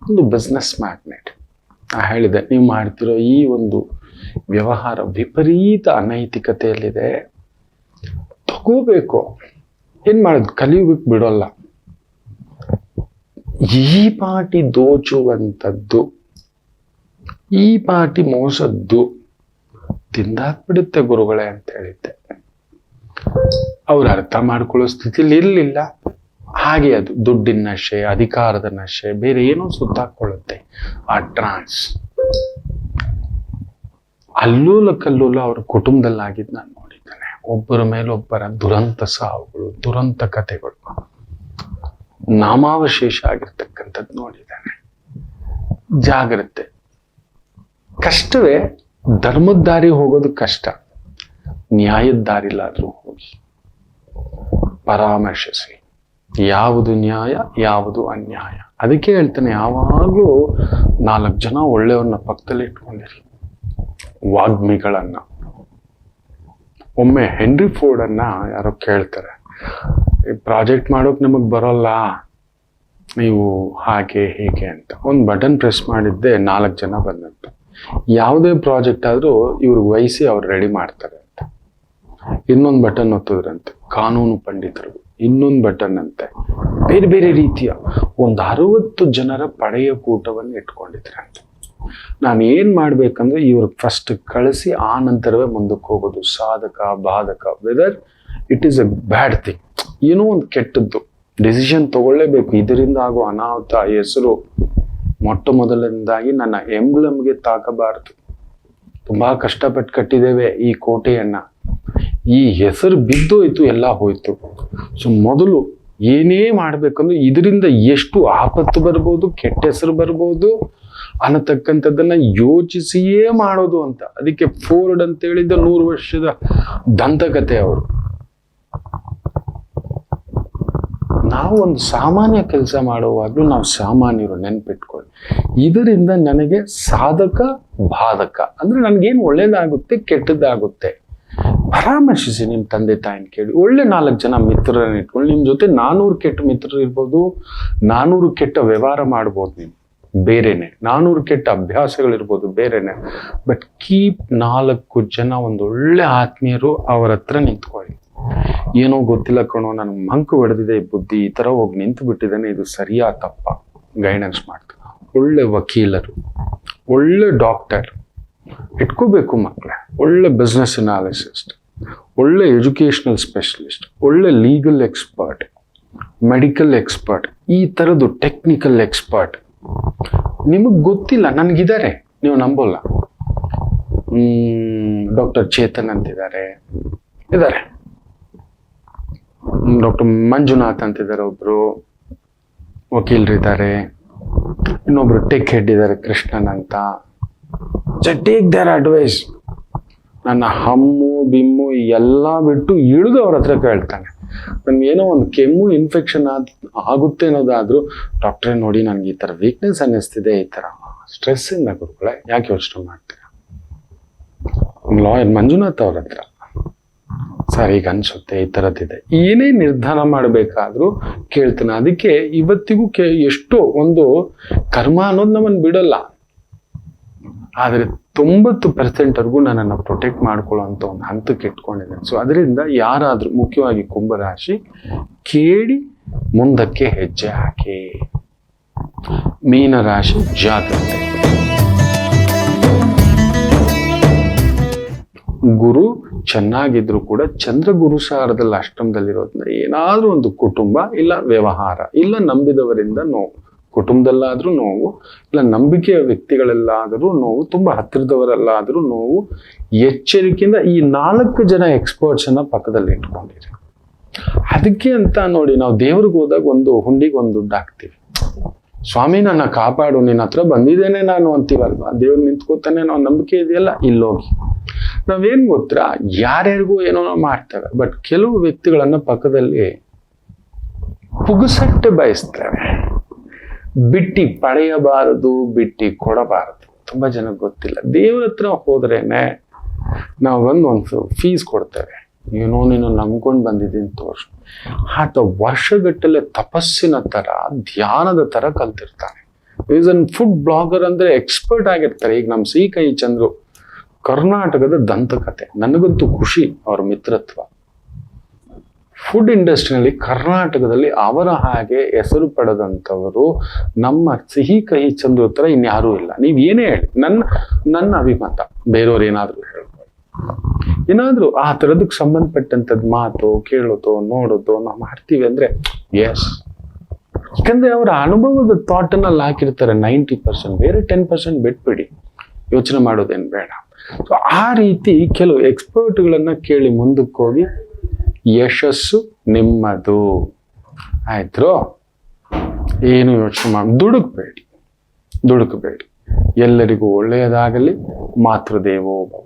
ಒಂದು ಬಿಸ್ನೆಸ್ ಮ್ಯಾಗ್ನೆಟ್. ಹೇಳಿದೆ, ನೀವು ಮಾಡ್ತಿರೋ ಈ ಒಂದು ವ್ಯವಹಾರ ವಿಪರೀತ ಅನೈತಿಕತೆಯಲ್ಲಿದೆ, ತಗೋಬೇಕು. ಏನ್ ಮಾಡೋದು, ಕಲಿಯುಗಕ್ಕೆ ಬಿಡೋಲ್ಲ. ಈ ಪಾಟಿ ದೋಚುವಂಥದ್ದು, ಈ ಪಾಟಿ ಮೋಸದ್ದು ತಿಂದಾಕ್ಬಿಡುತ್ತೆ ಗುರುಗಳೇ ಅಂತ ಹೇಳಿದ್ದೆ. ಅವ್ರು ಅರ್ಥ ಮಾಡ್ಕೊಳ್ಳೋ ಸ್ಥಿತಿಲಿ ಇರಲಿಲ್ಲ. ಹಾಗೆ ಅದು ದುಡ್ಡಿನ ನಶೆ, ಅಧಿಕಾರದ ನಶೆ, ಬೇರೆ ಏನೋ ಸುತ್ತಾಕೊಳ್ಳುತ್ತೆ. ಆ ಟ್ರಾನ್ಸ್ ಅಲ್ಲೂಲ ಕಲ್ಲೂಲ ಅವ್ರ ಕುಟುಂಬದಲ್ಲಿ ಆಗಿದ್ದು ನಾನು ನೋಡಿದ್ದೇನೆ. ಒಬ್ಬರ ಮೇಲೊಬ್ಬರ ದುರಂತ ಸಾವುಗಳು, ದುರಂತ ಕಥೆಗಳು, ನಾಮಾವಶೇಷ ಆಗಿರ್ತಕ್ಕಂಥದ್ದು ನೋಡಿದ್ದಾನೆ. ಜಾಗ್ರತೆ. ಕಷ್ಟವೇ, ಧರ್ಮದ ದಾರಿ ಹೋಗೋದು ಕಷ್ಟ, ನ್ಯಾಯದ ದಾರಿಲಾದ್ರೂ ಹೋಗಿ ಪರಾಮರ್ಶಿಸಿ, ಯಾವುದು ನ್ಯಾಯ ಯಾವುದು ಅನ್ಯಾಯ. ಅದಕ್ಕೆ ಹೇಳ್ತಾನೆ, ಯಾವಾಗಲೂ 4 ಜನ ಒಳ್ಳೆಯವ್ರನ್ನ ಪಕ್ಕದಲ್ಲಿ ಇಟ್ಕೊಂಡಿರಿ, ವಾಗ್ಮಿಗಳನ್ನ. ಒಮ್ಮೆ ಹೆನ್ರಿ ಫೋರ್ಡ್ ಅನ್ನ ಯಾರೋ ಕೇಳ್ತಾರೆ, ಪ್ರಾಜೆಕ್ಟ್ ಮಾಡೋಕೆ ನಮಗೆ ಬರೋಲ್ಲ, ನೀವು ಹಾಗೆ ಹೇಗೆ ಅಂತ. ಒಂದು ಬಟನ್ ಪ್ರೆಸ್ ಮಾಡಿದ್ದೆ, 4 ಜನ ಬಂದಂತ. ಯಾವುದೇ ಪ್ರಾಜೆಕ್ಟ್ ಆದ್ರೂ ಇವ್ರಿಗೆ ವಹಿಸಿ ಅವ್ರು ರೆಡಿ ಮಾಡ್ತಾರೆ ಅಂತ. ಇನ್ನೊಂದು ಬಟನ್ ಒತ್ತಿದ್ರಂತೆ, ಕಾನೂನು ಪಂಡಿತರು. ಇನ್ನೊಂದು ಬಟನ್ ಅಂತೆ, ಬೇರೆ ಬೇರೆ ರೀತಿಯ ಒಂದು 60 ಜನರ ಪಡೆಯ ಕೂಟವನ್ನು ಇಟ್ಕೊಂಡಿದ್ರಂತೆ. ನಾನು ಏನ್ ಮಾಡ್ಬೇಕಂದ್ರೆ ಇವ್ರಿಗೆ ಫಸ್ಟ್ ಕಳಿಸಿ ಆ ನಂತರವೇ ಮುಂದಕ್ಕೆ ಹೋಗೋದು. ಸಾಧಕ ಬಾಧಕ, whether it is a bad thing, ಏನೋ ಒಂದು ಕೆಟ್ಟದ್ದು ಡಿಸಿಷನ್ ತಗೊಳ್ಳೇಬೇಕು. ಇದರಿಂದ ಆಗೋ ಅನಾಹುತ, ಹೆಸರು ಮೊಟ್ಟ ಮೊದಲನೇದಾಗಿ ನನ್ನ ಎಂಬ್ಲಮ್ಗೆ ತಾಕಬಾರದು. ತುಂಬಾ ಕಷ್ಟಪಟ್ಟು ಕಟ್ಟಿದ್ದೇವೆ ಈ ಕೋಟೆಯನ್ನ, ಈ ಹೆಸರು ಬಿದ್ದೋಯ್ತು, ಎಲ್ಲ ಹೋಯ್ತು. ಸೊ ಮೊದಲು ಏನೇ ಮಾಡ್ಬೇಕಂದ್ರೆ ಇದರಿಂದ ಎಷ್ಟು ಆಪತ್ತು ಬರ್ಬೋದು, ಕೆಟ್ಟ ಹೆಸರು ಬರ್ಬೋದು ಅನ್ನತಕ್ಕಂಥದ್ದನ್ನ ಯೋಚಿಸಿಯೇ ಮಾಡೋದು ಅಂತ. ಅದಕ್ಕೆ ಫೋರ್ಡ್ ಅಂತ ಹೇಳಿದ 100 ವರ್ಷದ ದಂತಕತೆ ಅವರು. ನಾವು ಒಂದು ಸಾಮಾನ್ಯ ಕೆಲಸ ಮಾಡುವಾಗಲೂ ನಾವು ಸಾಮಾನ್ಯರು, ನೆನ್ಪಿಟ್ಕೊಳ್ಳಿ. ಇದರಿಂದ ನನಗೆ ಸಾಧಕ ಬಾಧಕ ಅಂದ್ರೆ ನನಗೇನು ಒಳ್ಳೇದಾಗುತ್ತೆ ಕೆಟ್ಟದ್ದಾಗುತ್ತೆ. ಪರಾಮರ್ಶಿಸಿ ನಿಮ್ಮ ತಂದೆ ತಾಯಿನ ಕೇಳಿ. ಒಳ್ಳೆ 4 ಜನ ಮಿತ್ರರನ್ನ ಇಟ್ಕೊಂಡು ನಿಮ್ಮ ಜೊತೆ 400 ಕೆಟ್ಟ ಮಿತ್ರರು ಇರ್ಬೋದು, 400 ಕೆಟ್ಟ ವ್ಯವಹಾರ ಮಾಡ್ಬೋದು, ನೀವು ಬೇರೆನೆ 400 ಕೆಟ್ಟ ಅಭ್ಯಾಸಗಳಿರ್ಬೋದು ಬೇರೆನೆ. ಬಟ್ ಕೀಪ್ 4 ಜನ ಒಂದು ಒಳ್ಳೆ ಆತ್ಮೀಯರು ಅವರ ಹತ್ರ ನಿಂತ್ಕೊಳ್ಳಿ. ಏನೋ ಗೊತ್ತಿಲ್ಲ ಕಣೋ, ನನಗೆ ಮಂಕು ಹೊಡೆದಿದೆ ಈ ಬುದ್ಧಿ, ಈ ತರ ಹೋಗಿ ನಿಂತು ಬಿಟ್ಟಿದ್ದಾನೆ, ಇದು ಸರಿಯಾ ತಪ್ಪ ಗೈಡೆನ್ಸ್ ಮಾಡ್ತಾರೆ. ಒಳ್ಳೆ ವಕೀಲರು, ಒಳ್ಳೆ ಡಾಕ್ಟರ್ ಇಟ್ಕೋಬೇಕು ಮಕ್ಕಳೇ. ಒಳ್ಳೆ ಬಿಸ್ನೆಸ್ ಅನಾಲಿಸಿಸ್ಟ್, ಒಳ್ಳೆ ಎಜುಕೇಶನಲ್ ಸ್ಪೆಷಲಿಸ್ಟ್, ಒಳ್ಳೆ ಲೀಗಲ್ ಎಕ್ಸ್ಪರ್ಟ್, ಮೆಡಿಕಲ್ ಎಕ್ಸ್ಪರ್ಟ್, ಈ ಥರದ್ದು ಟೆಕ್ನಿಕಲ್ ಎಕ್ಸ್ಪರ್ಟ್. ನಿಮಗೆ ಗೊತ್ತಿಲ್ಲ, ನನಗಿದ್ದಾರೆ, ನೀವು ನಂಬೋಲ್ಲ. ಡಾಕ್ಟರ್ ಚೇತನ್ ಅಂತಿದ್ದಾರೆ, ಇದ್ದಾರೆ. ಡಾಕ್ಟರ್ ಮಂಜುನಾಥ್ ಅಂತಿದ್ದಾರೆ, ಒಬ್ರು ವಕೀಲರಿದ್ದಾರೆ. ಇನ್ನೊಬ್ರು ಟೆಕ್ ಹೆಡ್ ಇದ್ದಾರೆ ಕೃಷ್ಣನ್ ಅಂತ. Take their advice. ನನ್ನ ಹಮ್ಮು ಬಿಮ್ಮು ಎಲ್ಲ ಬಿಟ್ಟು ಇಳಿದು ಅವ್ರ ಹತ್ರ ಕೇಳ್ತಾನೆ. ನನ್ಗೇನೋ ಒಂದು ಕೆಮ್ಮು ಇನ್ಫೆಕ್ಷನ್ ಆಗುತ್ತೆ ಅನ್ನೋದಾದ್ರೂ, ಡಾಕ್ಟ್ರೇ ನೋಡಿ ನನಗೆ ಈ ಥರ ವೀಕ್ನೆಸ್ ಅನ್ನಿಸ್ತಿದೆ, ಈ ಥರ ಸ್ಟ್ರೆಸ್ ಇಂದ ಗುರುಗಳೇ ಯಾಕೆ ಯೋಚನೆ ಮಾಡ್ತೀರಾ? ಲಾಯರ್ ಮಂಜುನಾಥ್ ಅವ್ರ ಹತ್ರ, ಸರ್ ಈಗ ಅನ್ಸುತ್ತೆ ಈ ಥರದ್ದಿದೆ. ಏನೇ ನಿರ್ಧಾರ ಮಾಡಬೇಕಾದ್ರೂ ಕೇಳ್ತಾನೆ. ಅದಕ್ಕೆ ಇವತ್ತಿಗೂ ಎಷ್ಟೋ ಒಂದು ಕರ್ಮ ಅನ್ನೋದು ನಮ್ಮನ್ನು ಬಿಡಲ್ಲ. ಆದರೆ 90% ನನ್ನನ್ನು ಪ್ರೊಟೆಕ್ಟ್ ಮಾಡ್ಕೊಳ್ಳೋ ಅಂತ ಒಂದು ಹಂತಕ್ಕೆ ಇಟ್ಕೊಂಡಿದ್ದೇನೆ. ಸೊ ಅದರಿಂದ ಯಾರಾದ್ರೂ, ಮುಖ್ಯವಾಗಿ ಕುಂಭರಾಶಿ, ಕೇಳಿ ಮುಂದಕ್ಕೆ ಹೆಜ್ಜೆ ಹಾಕಿ. ಮೀನರಾಶಿ ಜಾಗ್ರತೆ. ಗುರು ಚೆನ್ನಾಗಿದ್ರು ಕೂಡ ಚಂದ್ರ ಗುರು ಸಾರದಲ್ಲಿ ಅಷ್ಟಮದಲ್ಲಿರೋದ್ರಿಂದ ಏನಾದ್ರೂ ಒಂದು ಕುಟುಂಬ ಇಲ್ಲ ವ್ಯವಹಾರ ಇಲ್ಲ ನಂಬಿದವರಿಂದ ನೋವು, ಕುಟುಂಬದಲ್ಲಾದ್ರೂ ನೋವು, ಇಲ್ಲ ನಂಬಿಕೆಯ ವ್ಯಕ್ತಿಗಳೆಲ್ಲಾದರೂ ನೋವು, ತುಂಬಾ ಹತ್ತಿರದವರೆಲ್ಲಾದ್ರೂ ನೋವು. ಎಚ್ಚರಿಕೆಯಿಂದ ಈ 4 ಜನ ಎಕ್ಸ್ಪರ್ಟ್ಸ್ ಅನ್ನ ಪಕ್ಕದಲ್ಲಿ ಇಟ್ಕೊಂಡಿರಿ. ಅದಕ್ಕೆ ಅಂತ ನೋಡಿ, ನಾವು ದೇವ್ರಿಗೆ ಹೋದಾಗ ಒಂದು ಹುಂಡಿಗೆ ಒಂದು ದುಡ್ಡು ಹಾಕ್ತೀವಿ. ಸ್ವಾಮಿ ನನ್ನ ಕಾಪಾಡು, ನಿನ್ನ ಹತ್ರ ಬಂದಿದ್ದೇನೆ ನಾನು ಅಂತೀವಲ್ವಾ, ದೇವ್ರು ನಿಂತ್ಕೋತಾನೆ, ನಾವು ನಂಬಿಕೆ ಇದೆಯಲ್ಲ, ಇಲ್ಲೋಗಿ. ನಾವೇನ್ ಗೊತ್ತಾ, ಯಾರ್ಯಾರಿಗೂ ಏನೋ ಮಾಡ್ತೇವೆ, ಬಟ್ ಕೆಲವು ವ್ಯಕ್ತಿಗಳನ್ನ ಪಕ್ಕದಲ್ಲಿ ಪುಗುಸಟ್ಟೆ ಬಯಸ್ತೇವೆ. ಬಿಟ್ಟಿ ಪಡೆಯಬಾರದು, ಬಿಟ್ಟಿ ಕೊಡಬಾರದು. ತುಂಬಾ ಜನಕ್ಕೆ ಗೊತ್ತಿಲ್ಲ. ದೇವ್ರ ಹತ್ರ ಹೋದ್ರೇನೆ ನಾವು ಒಂದು ಫೀಸ್ ಕೊಡ್ತೇವೆ. ಏನೋ ನೀನು ನಂಬ್ಕೊಂಡು ಬಂದಿದ್ದೀನಿ ತೋರ್ಸು. ಆತ ವರ್ಷಗಟ್ಟಲೆ ತಪಸ್ಸಿನ ತರ, ಧ್ಯಾನದ ತರ ಕಲ್ತಿರ್ತಾನೆ. ಈಸ್ ಅನ್ ಫುಡ್ ಬ್ಲಾಗರ್ ಅಂದ್ರೆ ಎಕ್ಸ್ಪರ್ಟ್ ಆಗಿರ್ತಾರೆ. ಈಗ ನಮ್ಮ ಸಿ ಕೈ ಚಂದ್ರು ಕರ್ನಾಟಕದ ದಂತಕತೆ. ನನಗಂತೂ ಖುಷಿ ಅವ್ರ ಮಿತ್ರತ್ವ. ಫುಡ್ ಇಂಡಸ್ಟ್ರಿನಲ್ಲಿ ಕರ್ನಾಟಕದಲ್ಲಿ ಅವರ ಹಾಗೆ ಹೆಸರು ಪಡೆದಂಥವರು ನಮ್ಮ ಸಿಹಿ ಕಹಿ ಚಂದ್ರ ಹತ್ರ ಇನ್ಯಾರೂ ಇಲ್ಲ. ನೀವ್ ಏನೇ ಹೇಳಿ, ನನ್ನ ಅಭಿಮತ, ಬೇರೆಯವ್ರು ಏನಾದ್ರು ಹೇಳ್ಬೋದು. ಏನಾದ್ರೂ ಆ ಥರದಕ್ಕೆ ಸಂಬಂಧಪಟ್ಟಂಥದ್ದು ಮಾತು ಕೇಳೋದು ನೋಡೋದು ನಾವು ಮಾಡ್ತೀವಿ ಅಂದ್ರೆ ಎಸ್, ಯಾಕಂದ್ರೆ ಅವರ ಅನುಭವದ ಥಾಟ್ ಅನ್ನ ಹಾಕಿರ್ತಾರೆ 90%. ಬೇರೆ 10% ಬಿಟ್ಬಿಡಿ, ಯೋಚನೆ ಮಾಡೋದೇನು ಬೇಡ. ಸೊ ಆ ರೀತಿ ಕೆಲವು ಎಕ್ಸ್ಪರ್ಟ್ಗಳನ್ನ ಕೇಳಿ ಮುಂದಕ್ಕೆ ಹೋಗಿ ಯಶಸ್ಸು ನಿಮ್ಮದು. ಆಯ್ತು, ಏನು ಯೋಚನೆ ಮಾಡಿ ದುಡುಕಬೇಡಿ. ಎಲ್ಲರಿಗೂ ಒಳ್ಳೆಯದಾಗಲಿ. ಮಾತೃದೇವೋ ಭವ.